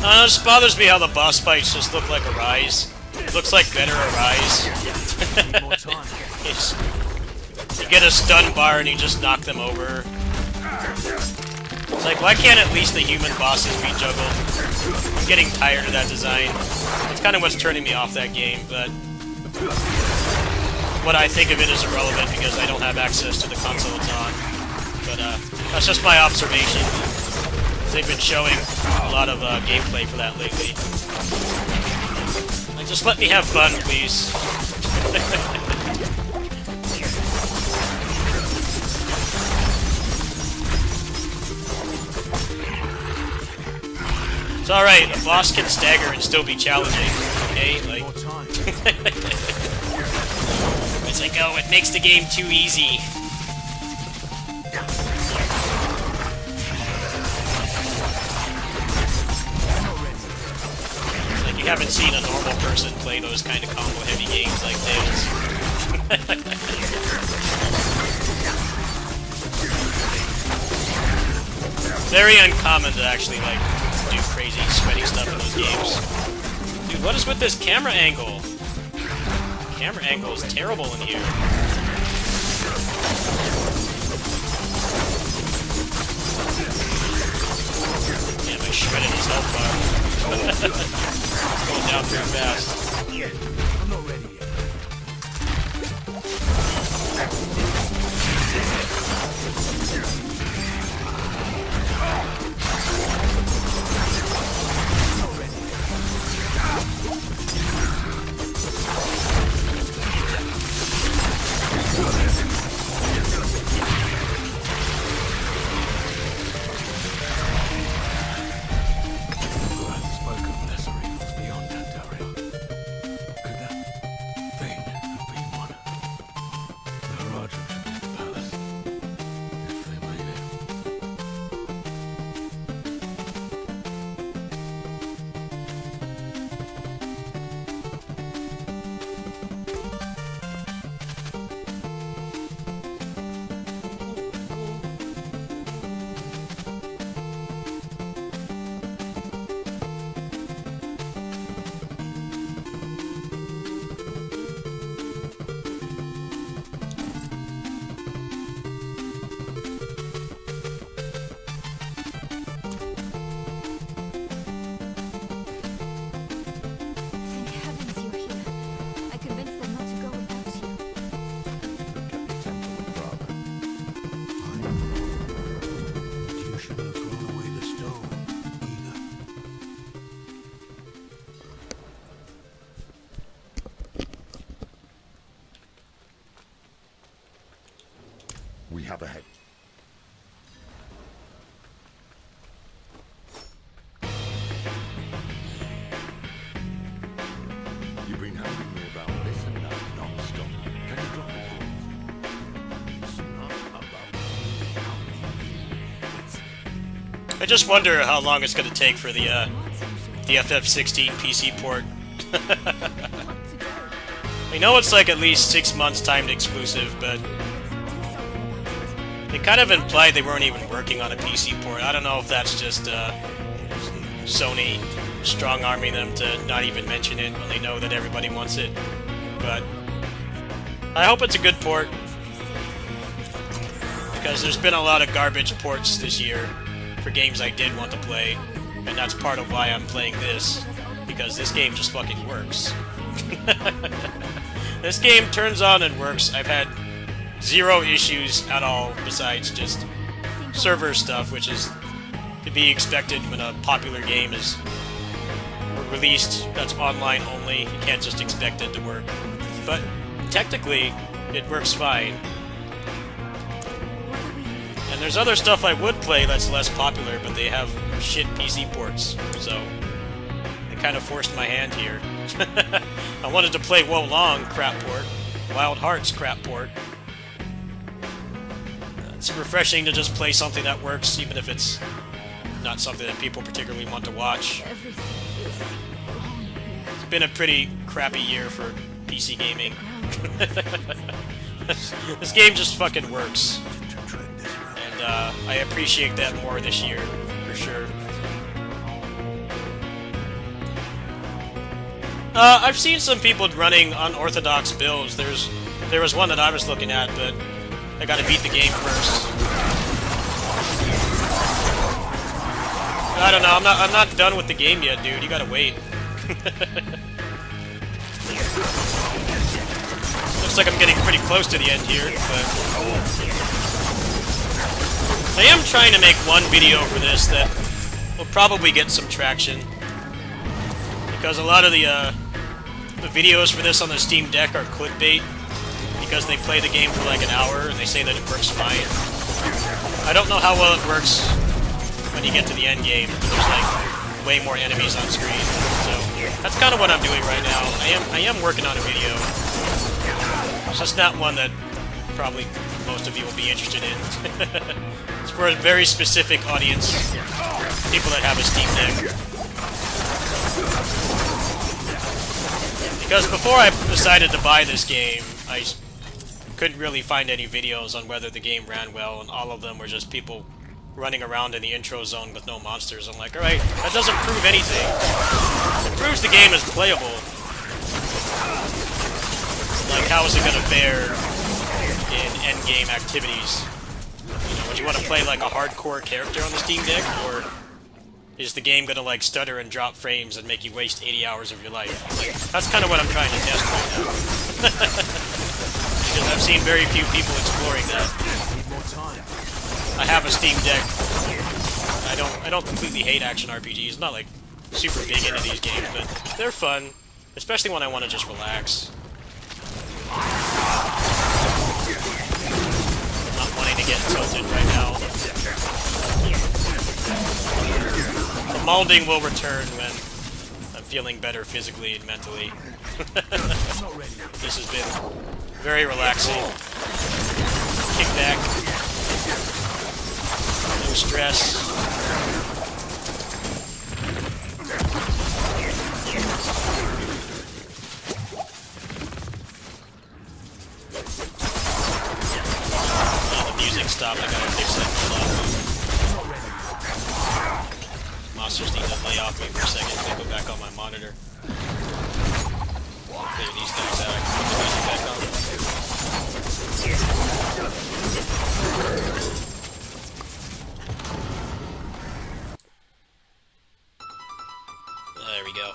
It just bothers me how the boss fights just look like Arise. It looks like better Arise. You get a stun bar and you just knock them over. It's like, why can't at least the human bosses be juggled? I'm getting tired of that design. It's kind of what's turning me off that game, but what I think of it is irrelevant because I don't have access to the console it's on. But that's just my observation. They've been showing a lot of gameplay for that lately. Like, just let me have fun, please. It's alright, a boss can stagger and still be challenging, okay? Like, it's like, oh, it makes the game too easy. You haven't seen a normal person play those kind of combo-heavy games like this. Very uncommon to actually, like, do crazy, sweaty stuff in those games. Dude, what is with this camera angle? Camera angle is terrible in here. Damn, I shredded his health bar. It's going down pretty fast. I'm not ready yet. We have a head. You've been hounding me about this and that non-stop. Can you drop it, please? It's not about how it's I just wonder how long it's going to take for the FF16 PC port. I know it's like at least 6 months timed exclusive, but they kind of implied they weren't even working on a PC port. I don't know if that's just Sony strong-arming them to not even mention it when they know that everybody wants it. But I hope it's a good port, because there's been a lot of garbage ports this year for games I did want to play, and that's part of why I'm playing this, because this game just fucking works. This game turns on and works. I've had 0 issues at all, besides just server stuff, which is to be expected when a popular game is released that's online only. You can't just expect it to work. But technically, it works fine. And there's other stuff I would play that's less popular, but they have shit PC ports, so I kind of forced my hand here. I wanted to play Wo Long crap port, Wild Hearts crap port. It's refreshing to just play something that works, even if it's not something that people particularly want to watch. It's been a pretty crappy year for PC gaming. This game just fucking works. And I appreciate that more this year, for sure. I've seen some people running unorthodox builds. There was one that I was looking at, but I gotta beat the game first. I don't know, I'm not done with the game yet, dude. You gotta wait. Looks like I'm getting pretty close to the end here, but I am trying to make one video for this that will probably get some traction, because a lot of the videos for this on the Steam Deck are clickbait, because they play the game for like an hour and they say that it works fine. I don't know how well it works when you get to the end game. There's like way more enemies on screen, so that's kind of what I'm doing right now. I am working on a video. It's just not one that probably most of you will be interested in. It's for a very specific audience, people that have a Steam Deck. Because before I decided to buy this game, I couldn't really find any videos on whether the game ran well, and all of them were just people running around in the intro zone with no monsters. I'm like, alright, that doesn't prove anything. It proves the game is playable. Like, how is it gonna fare in endgame activities? You know, would you want to play like a hardcore character on the Steam Deck, or is the game gonna like stutter and drop frames and make you waste 80 hours of your life? That's kind of what I'm trying to test right now. Because I've seen very few people exploring that. I have a Steam Deck. I don't completely hate action RPGs. I'm not like super big into these games, but they're fun, especially when I want to just relax. I'm not wanting to get tilted right now. The molding will return when I'm feeling better physically and mentally. This has been very relaxing. Kick back. No stress. Oh, the music stopped. I gotta fix that. Monsters need to lay off me for a second. They go back on my monitor. Clear these guys out. I can put the music back on. There we go.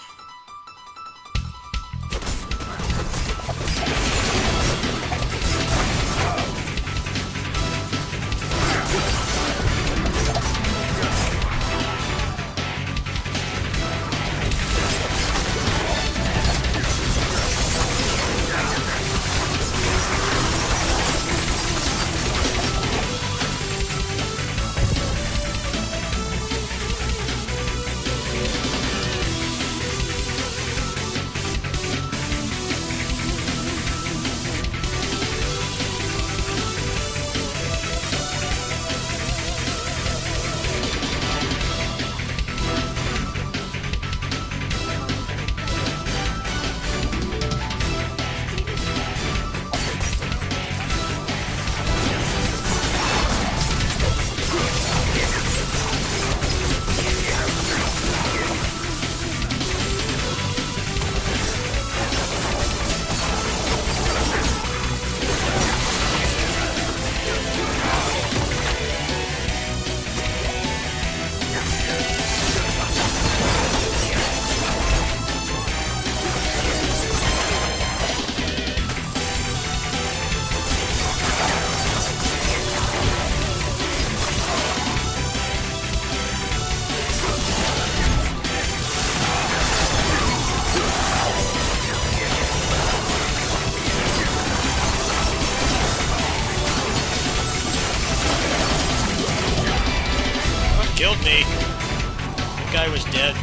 killed me. The guy was dead.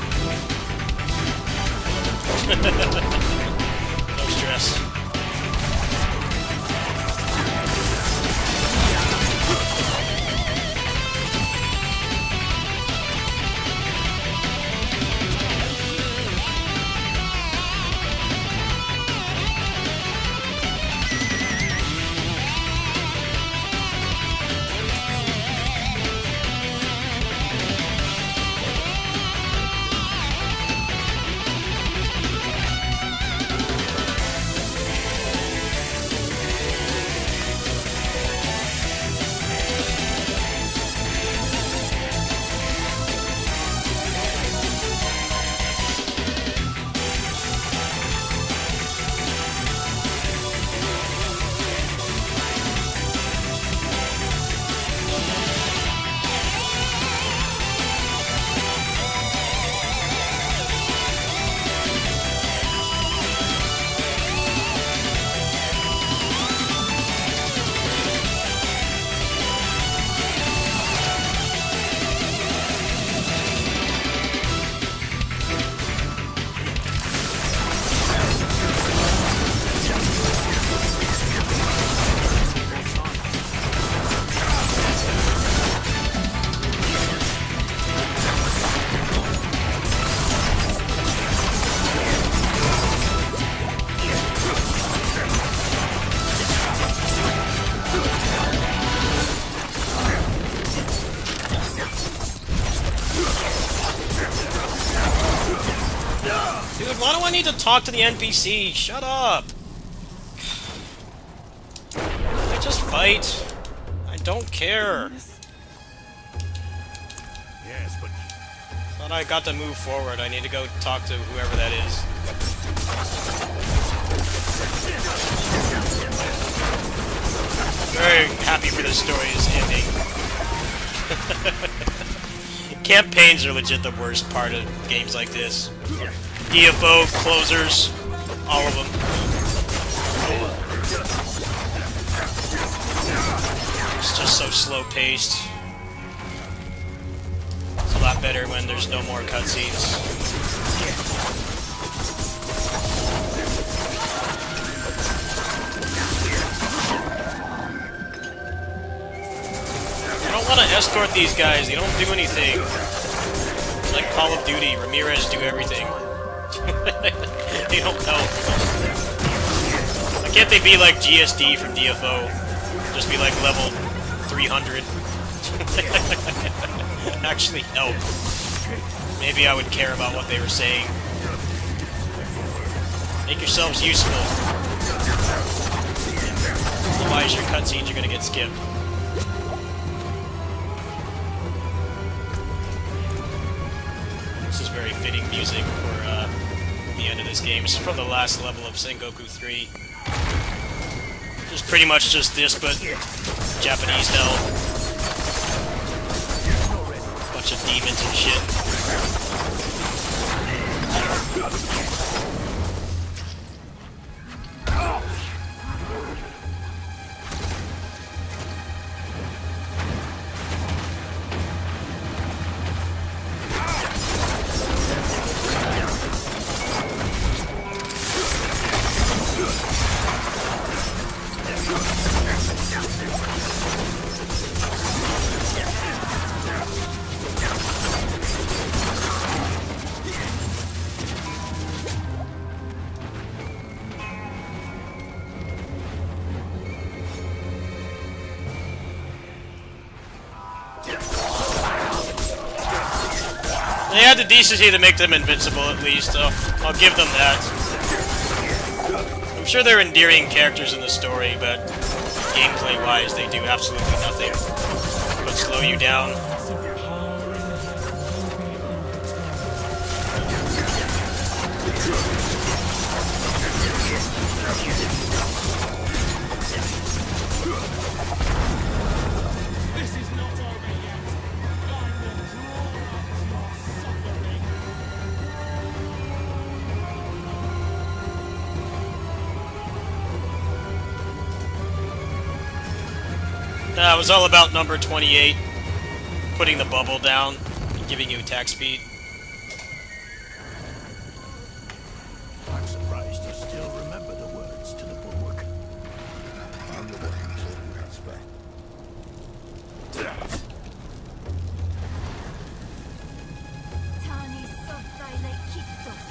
No stress. Dude, why do I need to talk to the NPC? Shut up! I just fight. I don't care. Yes, but Thought I got to move forward. I need to go talk to whoever that is. Very happy for this story's ending. Campaigns are legit the worst part of games like this. DFO, closers, all of them. It's just so slow-paced. It's a lot better when there's no more cutscenes. I don't want to escort these guys. They don't do anything. It's like Call of Duty. Ramirez do everything. They don't help. Why can't they be like GSD from DFO? Just be like level 300. Actually help. Maybe I would care about what they were saying. Make yourselves useful. Otherwise your cutscenes are gonna get skipped. This is very fitting music for the end of this game. It's from the last level of Sengoku 3. Just pretty much just this, but Japanese hell. Bunch of demons and shit. They had the decency to make them invincible, at least, so I'll give them that. I'm sure they're endearing characters in the story, but gameplay-wise, they do absolutely nothing but slow you down. It was all about number 28, putting the bubble down. giving you attack speed. I'm surprised you still remember the words to the bulwark. I'm the one holding that spell. Tani sottai le kittos. Tani sottai le kittos.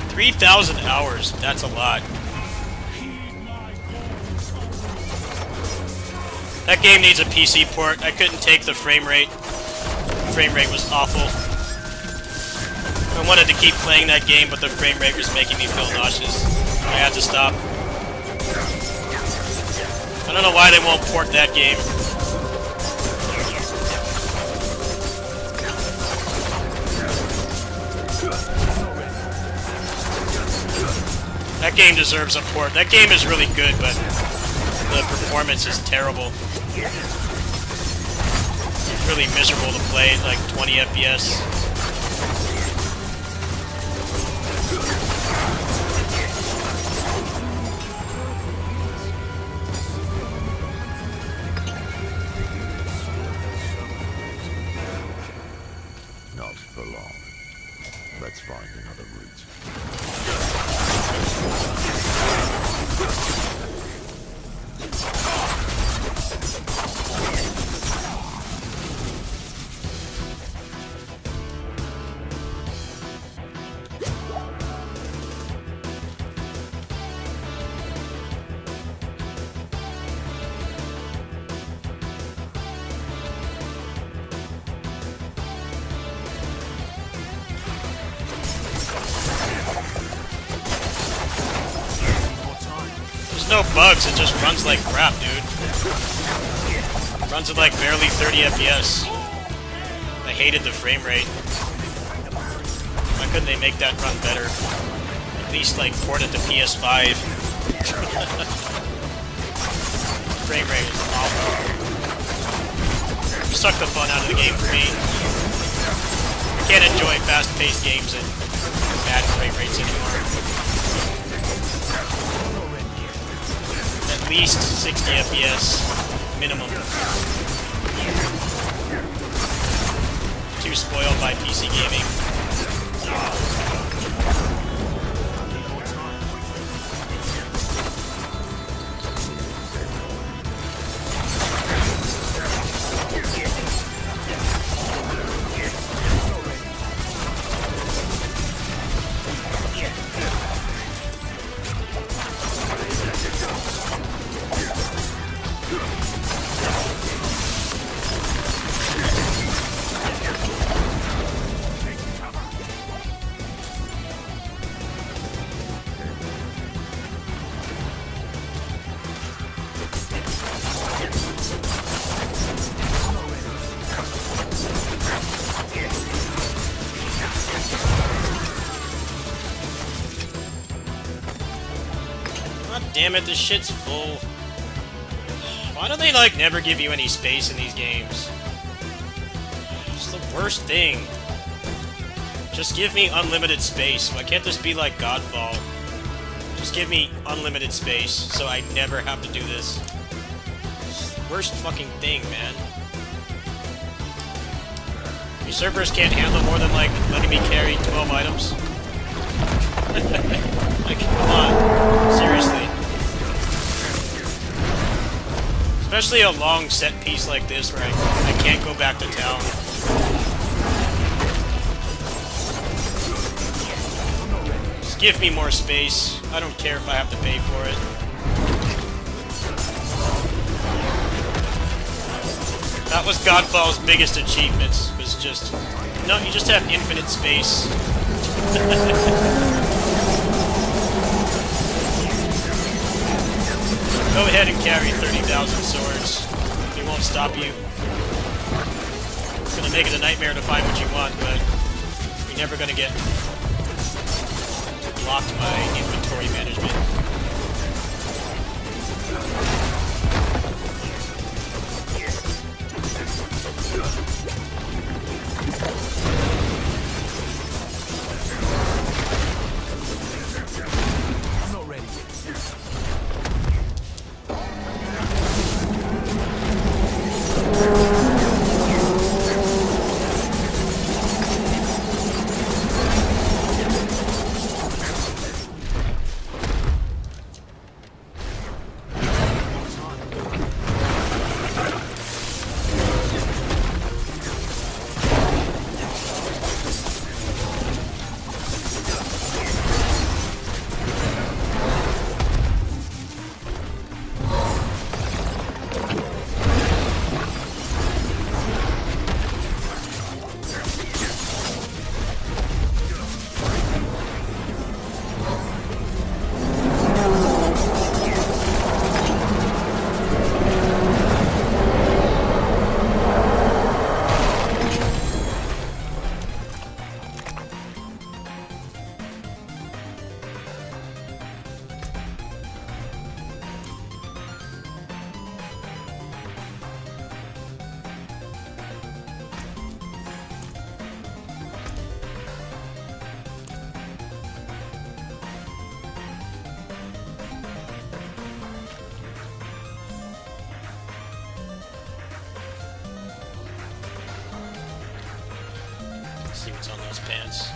3,000 hours. That's a lot. That game needs a PC port. I couldn't take the frame rate. Frame rate was awful. I wanted to keep playing that game, but the frame rate was making me feel nauseous. I had to stop. I don't know why they won't port that game. That game deserves a port. That game is really good, but the performance is terrible. It's really miserable to play at like 20 FPS. Not for long. Let's find another route. There's no bugs, it just runs like crap, dude. Runs at like barely 30 FPS. I hated the frame rate. Why couldn't they make that run better? At least like port it to PS5. Frame rate is awful. Suck the fun out of the game for me. I can't enjoy fast-paced games at bad frame rates anymore. At least 60 FPS minimum. Too spoiled by PC gaming. God damn it, this shit's full. Why do they, like, never give you any space in these games? It's the worst thing. Just give me unlimited space. Why can't this be like Godfall? Just give me unlimited space so I never have to do this. It's the worst fucking thing, man. Your servers can't handle more than, like, letting me carry 12 items. Like, come on. Seriously. Especially a long set piece like this where I can't go back to town. Just give me more space. I don't care if I have to pay for it. That was Godfall's biggest achievements, was just... No, you just have infinite space. Go ahead and carry 30,000 swords. It won't stop you. It's gonna make it a nightmare to find what you want, but you're never gonna get blocked by inventory management. See what's on those pants.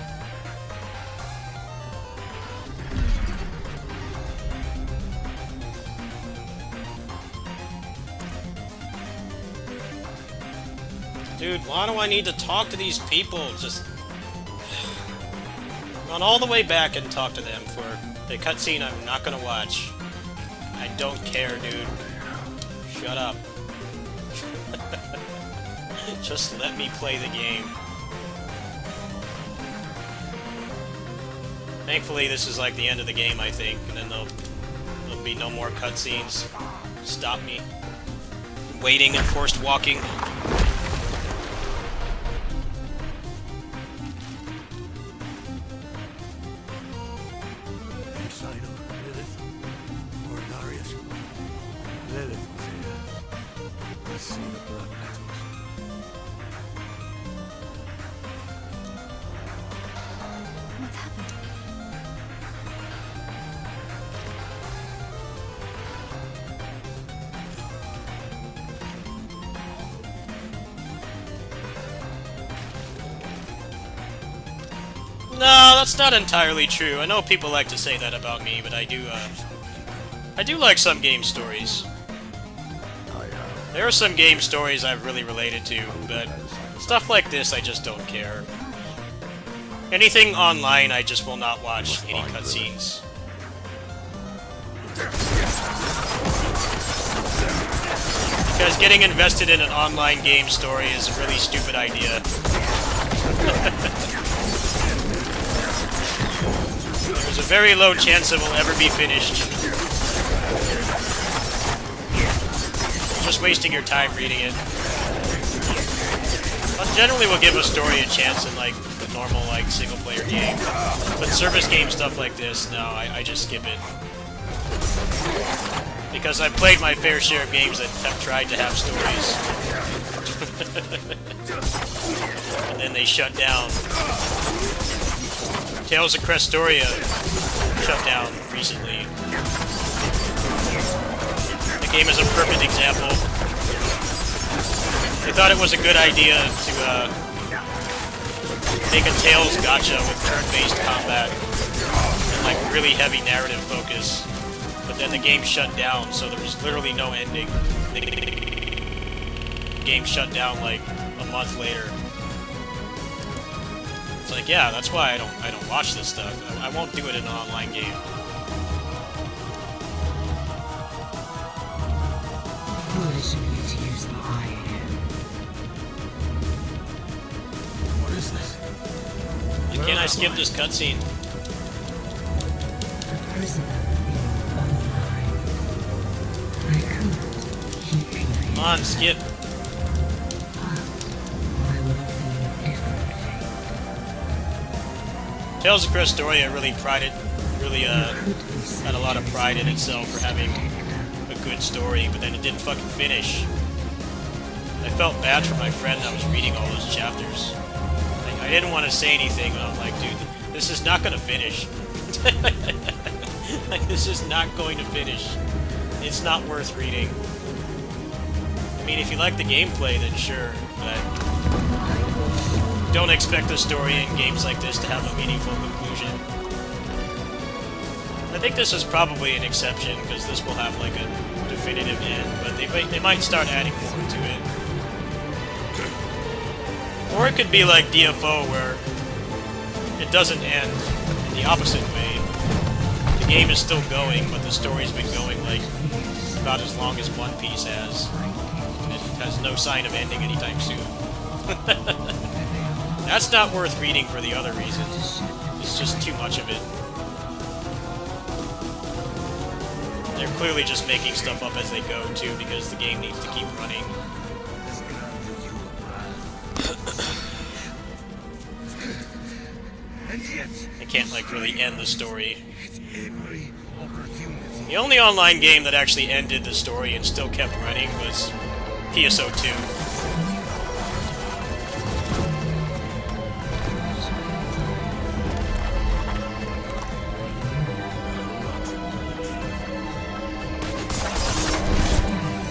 Dude, why do I need to talk to these people? Just gone all the way back and talk to them for a cutscene I'm not gonna watch. I don't care, dude. Shut up. Just let me play the game. Thankfully, this is like the end of the game, I think, and then there'll be no more cutscenes. Stop me. Waiting and forced walking. Any sign of Lilith or Darius? Lilith was here. I see the blood petals. What's happened? No, that's not entirely true. I know people like to say that about me, but I do like some game stories. There are some game stories I've really related to, but stuff like this I just don't care. Anything online I just will not watch any cutscenes. Because getting invested in an online game story is a really stupid idea. There's a very low chance it will ever be finished. You're just wasting your time reading it. I generally will give a story a chance in like the normal like single player game. But service game stuff like this, no, I just skip it. Because I've played my fair share of games that have tried to have stories. And then they shut down. Tales of Crestoria shut down recently. The game is a perfect example. They thought it was a good idea to make a Tales gacha with turn-based combat and like really heavy narrative focus. But then the game shut down, so there was literally no ending. The game shut down like a month later. It's like, yeah, that's why I don't watch this stuff. I won't do it in an online game. Foolish of you to use the eye again. What is this? Why can't I skip this cutscene? A prisoner in your own mind. I could keep you here. Come on, skip. I will offer you a different fate. Tales of Crestoria really had a lot of pride in itself for having a good story, but then it didn't fucking finish. I felt bad for my friend that was reading all those chapters. I didn't want to say anything, but I'm like, dude, this is not gonna finish. Like, this is not going to finish. It's not worth reading. I mean, if you like the gameplay, then sure, but don't expect the story in games like this to have a meaningful conclusion. I think this is probably an exception, because this will have like a definitive end, but they might start adding more to it. Or it could be like DFO, where it doesn't end in the opposite way. The game is still going, but the story's been going like about as long as One Piece has. And it has no sign of ending anytime soon. That's not worth reading for the other reason. It's just too much of it. They're clearly just making stuff up as they go, too, because the game needs to keep running. They can't, like, really end the story. The only online game that actually ended the story and still kept running was PSO2.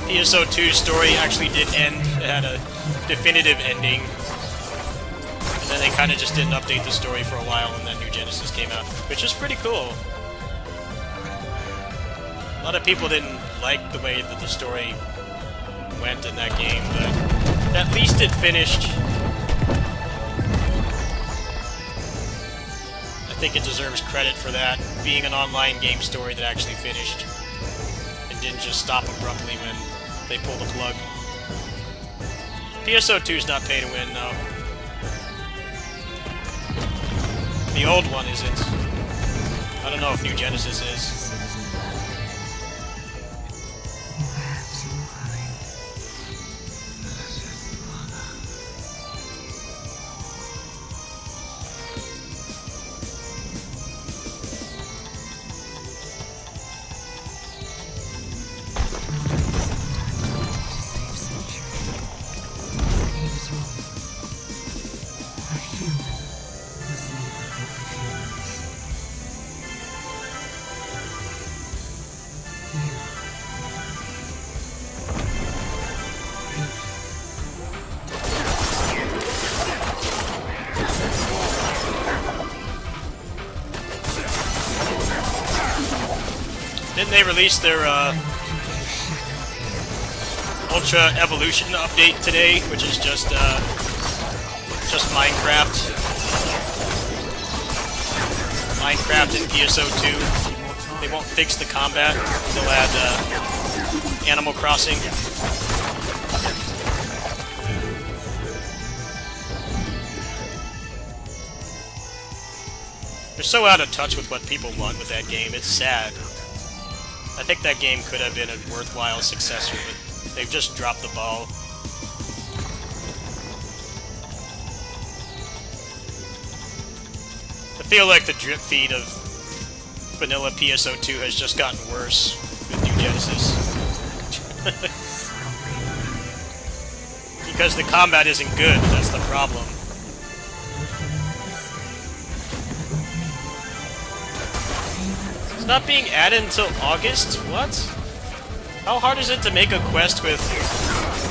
PSO2's story actually did end. It had a definitive ending. And then they kind of just didn't update the story for a while, and then New Genesis came out, which is pretty cool. A lot of people didn't like the way that the story went in that game, but at least it finished. I think it deserves credit for that, being an online game story that actually finished and didn't just stop abruptly when they pulled the plug. PSO2 is not pay to win, no. The old one isn't. I don't know if New Genesis is. Didn't they release their Ultra Evolution update today, which is just Minecraft? Minecraft in PSO2. They won't fix the combat. They'll add Animal Crossing. They're so out of touch with what people want with that game. It's sad. I think that game could have been a worthwhile successor, but they've just dropped the ball. I feel like the drip feed of vanilla PSO2 has just gotten worse with New Genesis. Because the combat isn't good, that's the problem. It's not being added until August? What? How hard is it to make a quest with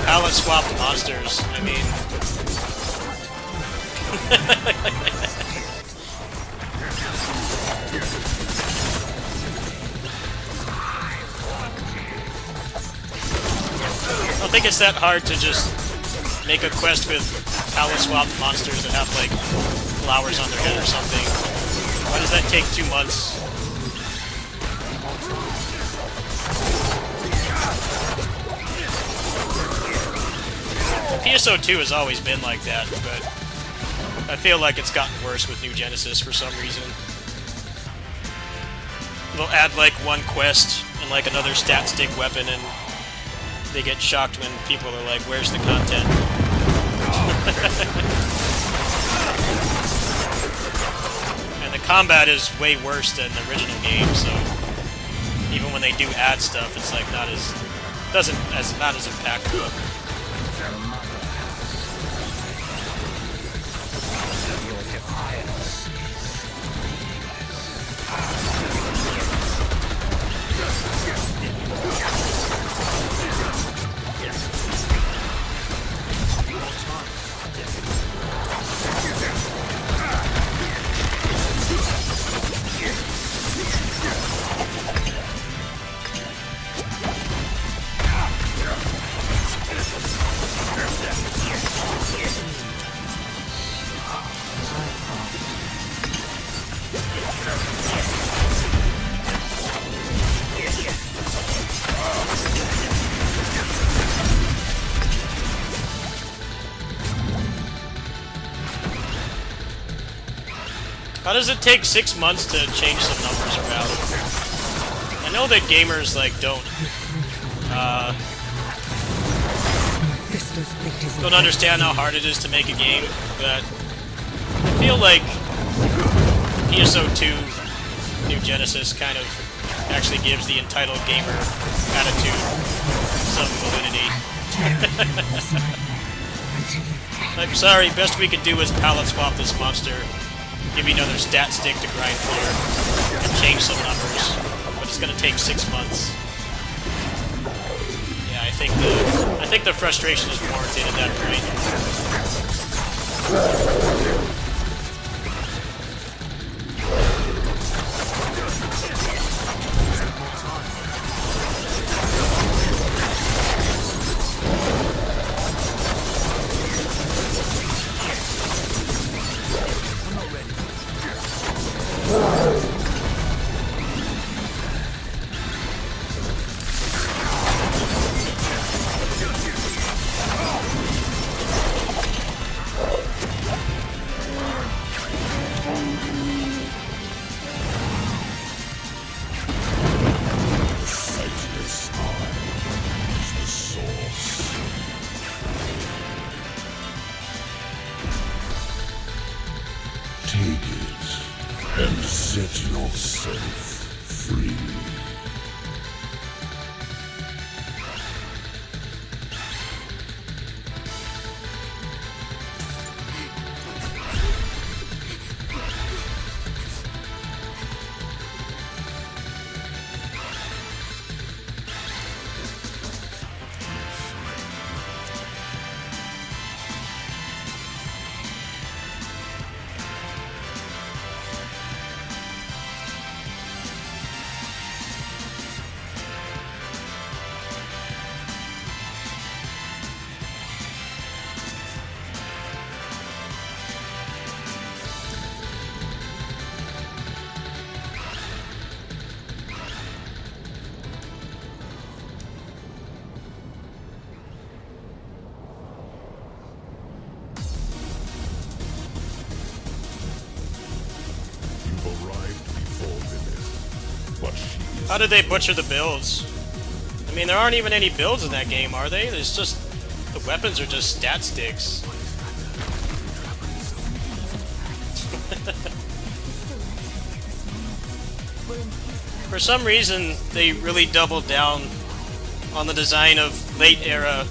palette swap monsters? I mean... I don't think it's that hard to just make a quest with palette swap monsters that have, like, flowers on their head or something. Why does that take 2 months? PSO2 has always been like that, but I feel like it's gotten worse with New Genesis for some reason. They'll add like one quest and like another stat stick weapon, and they get shocked when people are like, where's the content? And the combat is way worse than the original game, so even when they do add stuff, it's like not as impactful. How does it take 6 months to change some numbers around? I know that gamers, like, don't understand how hard it is to make a game, but I feel like PSO2 New Genesis kind of actually gives the entitled gamer attitude some validity. I'm sorry, best we can do is palette swap this monster, give you another stat stick to grind for, and change some numbers, but it's gonna take 6 months. Yeah, I think the frustration is warranted at that point. How did they butcher the builds? I mean, there aren't even any builds in that game, are they? There's just... the weapons are just stat sticks. For some reason, they really doubled down on the design of late-era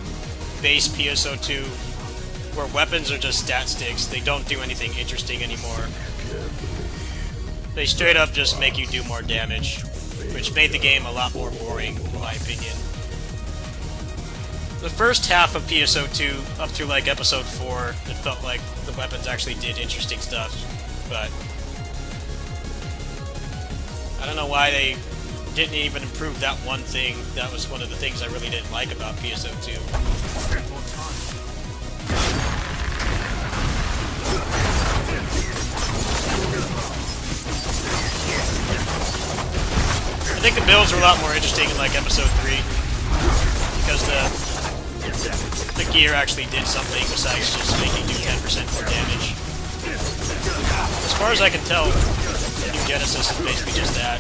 base PSO2, where weapons are just stat sticks. They don't do anything interesting anymore. They straight up just make you do more damage, which made the game a lot more boring, in my opinion. The first half of PSO2, up through like episode 4, it felt like the weapons actually did interesting stuff, but I don't know why they didn't even improve that one thing. That was one of the things I really didn't like about PSO2. I think the builds were a lot more interesting in like episode 3, because the gear actually did something besides just making you 10% more damage. As far as I can tell, New Genesis is basically just that.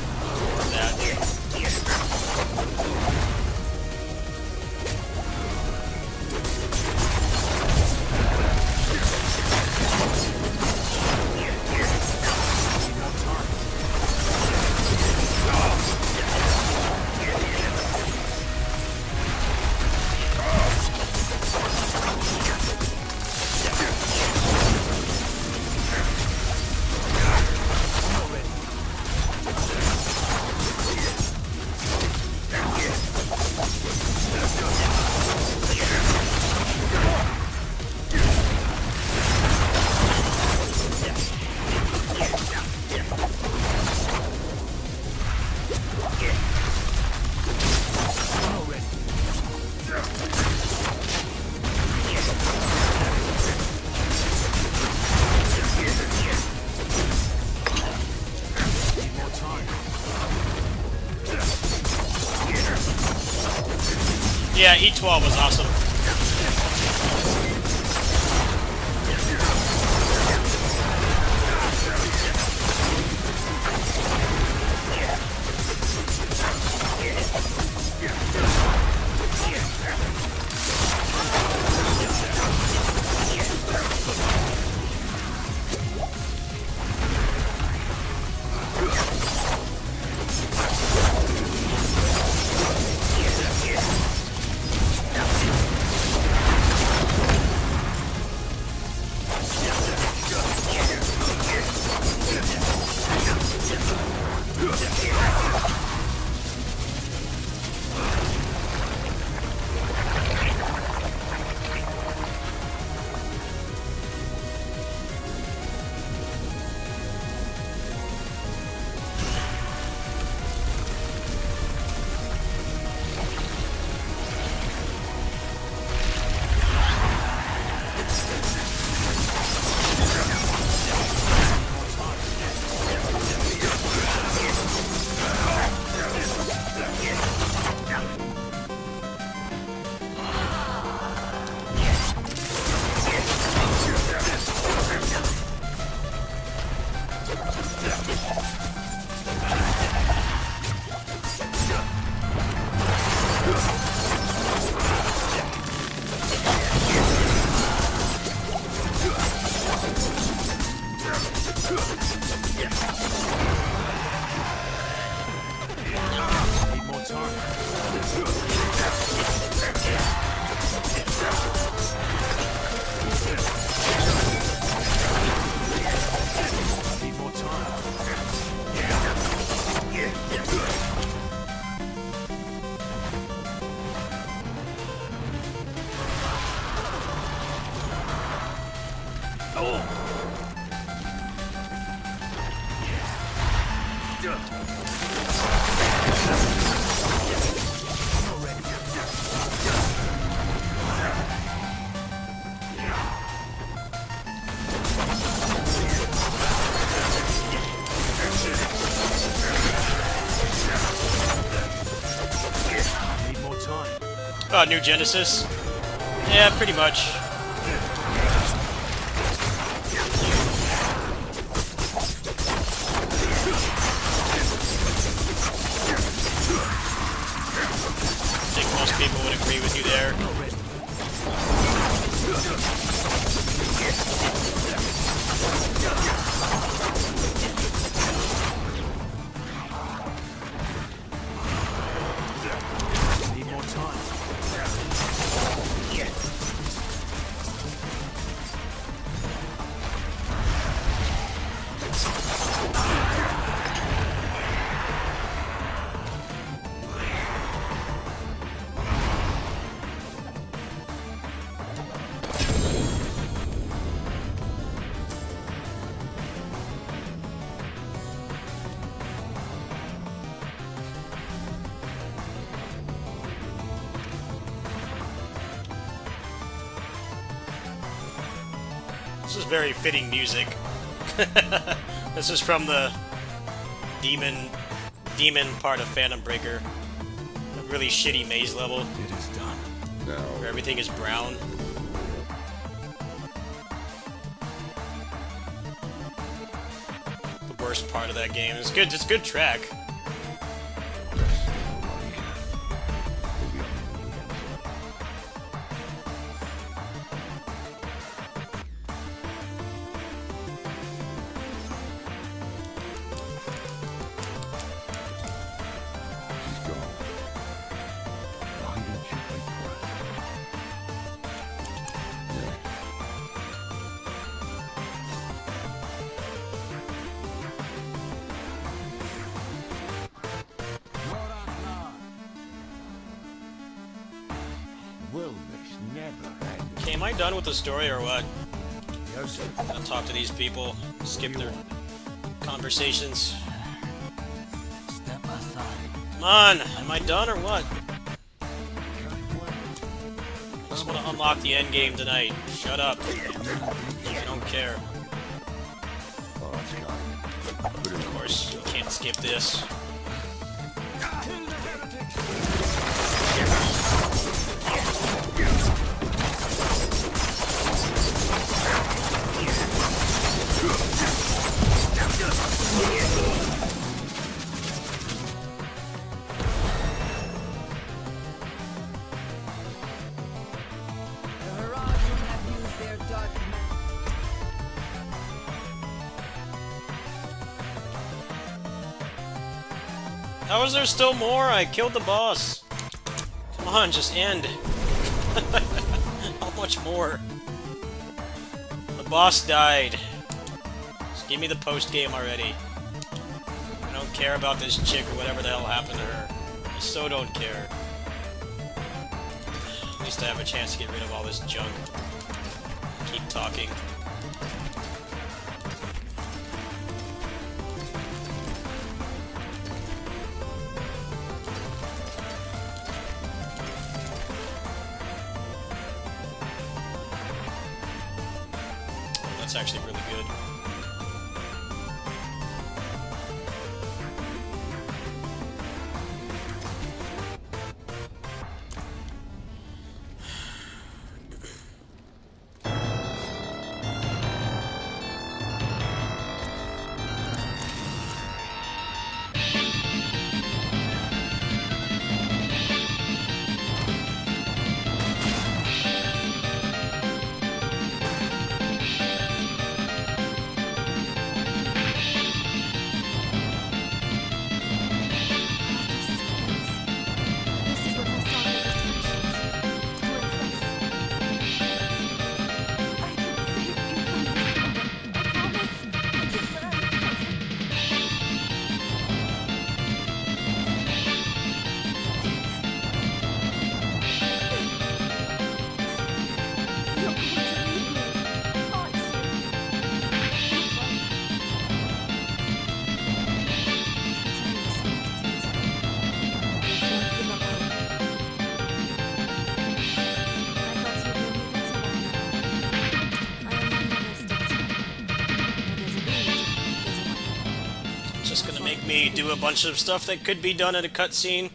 Yeah, E12 was awesome. New Genesis? Yeah, pretty much. agree with you there. Need more time. This is very fitting music. This is from the demon part of Phantom Breaker. A really shitty maze level It is done. Now, where everything is brown. The worst part of that game. It's good. It's a good track. she's gone. Why didn't you wait for us? Yes. Will this never end? Okay, am I done with the story or what? Yosef, I'll talk to these people, skip their conversations. Step aside. Come on, am I done or what? I just want to unlock the end game tonight. Shut up. I don't care. Oh, that's kind. But Of course, you can't skip this. The Horizon have used their dark magic. How is there still more? I killed the boss. Come on, just end. How much more? The boss died. Just give me the post game already. I don't care about this chick or whatever the hell happened to her. I so don't care. At least I have a chance to get rid of all this junk. Keep talking. That's actually really good. This is what I saw in the reflections. To eclipse. I can save you from this moment. I promise. Thank you for everything. You're going to leave me, aren't you? It's just gonna make me do a bunch of stuff that could be done in a cutscene.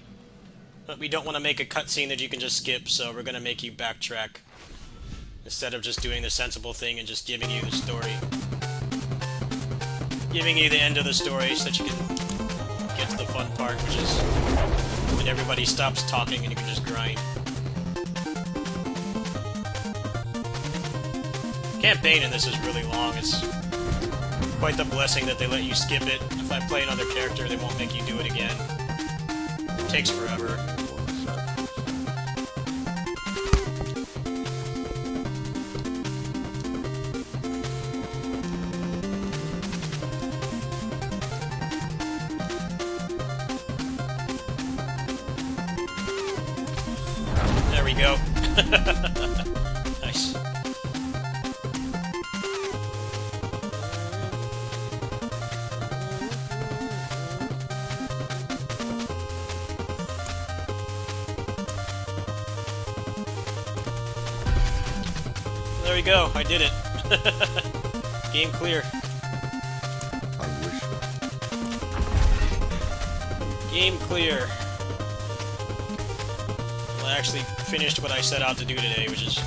But we don't want to make a cutscene that you can just skip, so we're gonna make you backtrack. Instead of just doing the sensible thing and just giving you the story. Giving you the end of the story so that you can get to the fun part, which is when everybody stops talking and you can just grind. campaign in this is really long. It's quite the blessing that they let you skip it. If I play another character, they won't make you do it again. It takes forever. There we go. Nice. There we go, I did it. Game clear. I wish Game clear. Well, I actually finished what I set out to do today, which is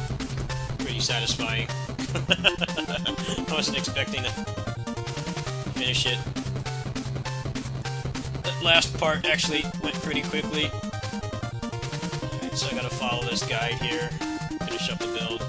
pretty satisfying. I wasn't expecting to finish it. That last part actually went pretty quickly. Alright, so I gotta follow this guide here, finish up the build.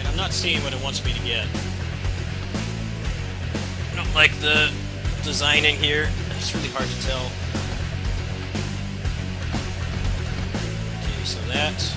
I'm not seeing what it wants me to get. I don't like the design in here. It's really hard to tell. Okay, so that.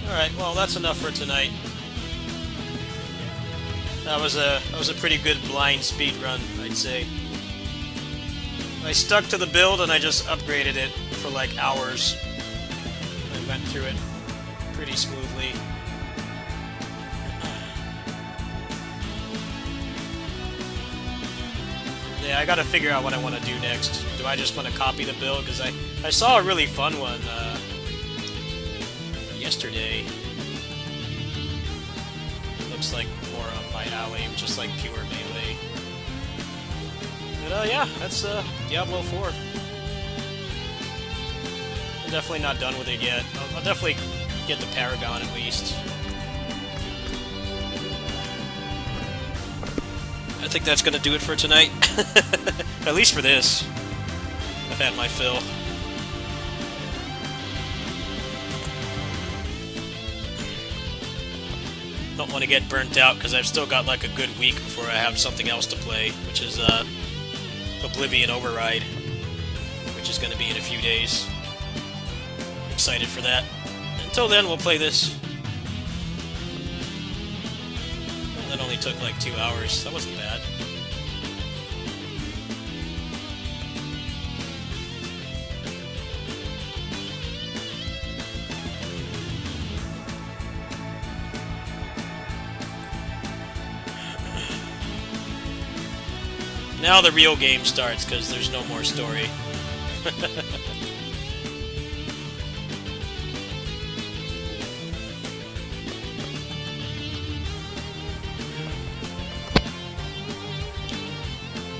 Alright, well that's enough for tonight. That was a pretty good blind speed run, I'd say. I stuck to the build and I just upgraded it for like hours. I went through it pretty smoothly. Yeah, I gotta figure out what I want to do next. Do I just want to copy the build? Because I saw a really fun one yesterday. Looks like more up my alley, just like pure melee. But yeah, that's Diablo 4. I'm definitely not done with it yet. I'll definitely get the Paragon at least. I think that's gonna do it for tonight. At least for this. I've had my fill. Don't want to get burnt out because I've still got like a good week before I have something else to play, which is Oblivion Override, which is going to be in a few days. Excited for that. Until then, we'll play this. Well, that only took like 2 hours. That wasn't bad. Now the real game starts, because there's no more story.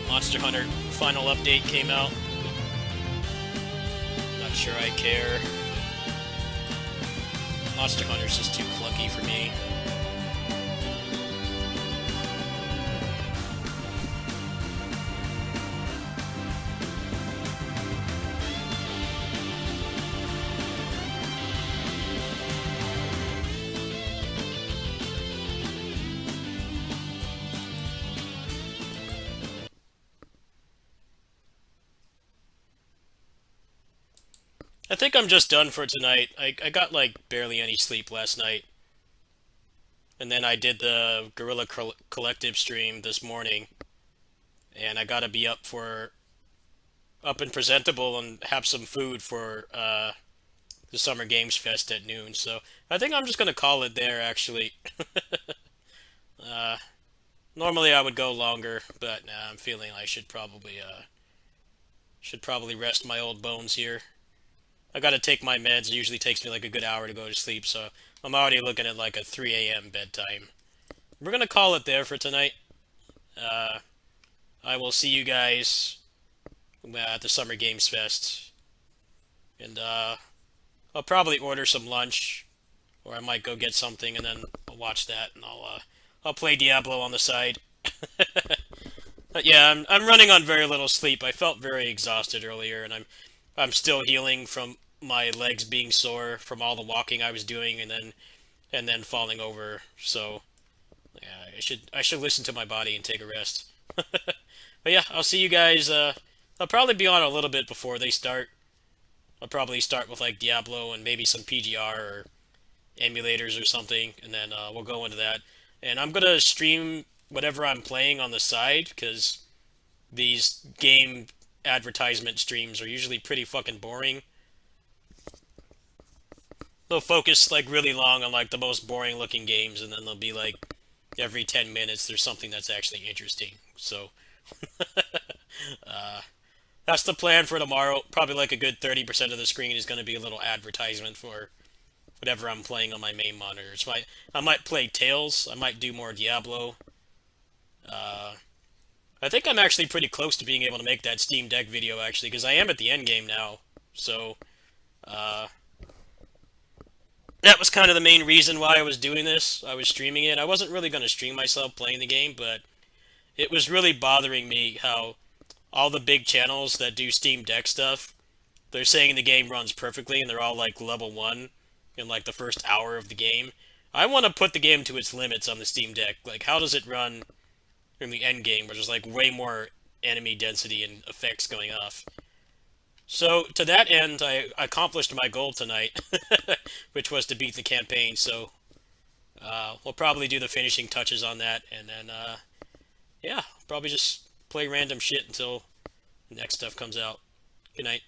Monster Hunter final update came out. Not sure I care. Monster Hunter's just too clunky for me. I think I'm just done for tonight. I got like barely any sleep last night. And then I did the Guerrilla Collective stream this morning. And I gotta be up and presentable and have some food for the Summer Games Fest at noon. So I think I'm just gonna call it there actually. Normally I would go longer, but nah, I'm feeling I should probably rest my old bones here. I gotta take my meds. It usually takes me like a good hour to go to sleep, so I'm already looking at like a 3 a.m. bedtime. We're gonna call it there for tonight. I will see you guys at the Summer Games Fest. And I'll probably order some lunch, or I might go get something and then I'll watch that, and I'll play Diablo on the side. But yeah, I'm running on very little sleep. I felt very exhausted earlier, and I'm still healing from my legs being sore from all the walking I was doing and then falling over. So yeah, I should listen to my body and take a rest. But yeah, I'll see you guys. I'll probably be on a little bit before they start. I'll probably start with like Diablo and maybe some PGR or emulators or something, and then we'll go into that. And I'm gonna stream whatever I'm playing on the side, because these game advertisement streams are usually pretty fucking boring. They'll focus like really long on like the most boring looking games, and then they'll be like every 10 minutes there's something that's actually interesting. So that's the plan for tomorrow. Probably like a good 30% of the screen is going to be a little advertisement for whatever I'm playing on my main monitor. So I might play Tales. I might do more Diablo. I think I'm actually pretty close to being able to make that Steam Deck video, actually, because I am at the end game now. So that was kind of the main reason why I was doing this. I was streaming it. I wasn't really going to stream myself playing the game, but it was really bothering me how all the big channels that do Steam Deck stuff, they're saying the game runs perfectly, and they're all like level 1 in like the first hour of the game. I want to put the game to its limits on the Steam Deck. Like, how does it run in the end game, where there's like way more enemy density and effects going off? So, to that end, I accomplished my goal tonight, which was to beat the campaign, so we'll probably do the finishing touches on that, and then, yeah, probably just play random shit until the next stuff comes out. Good night.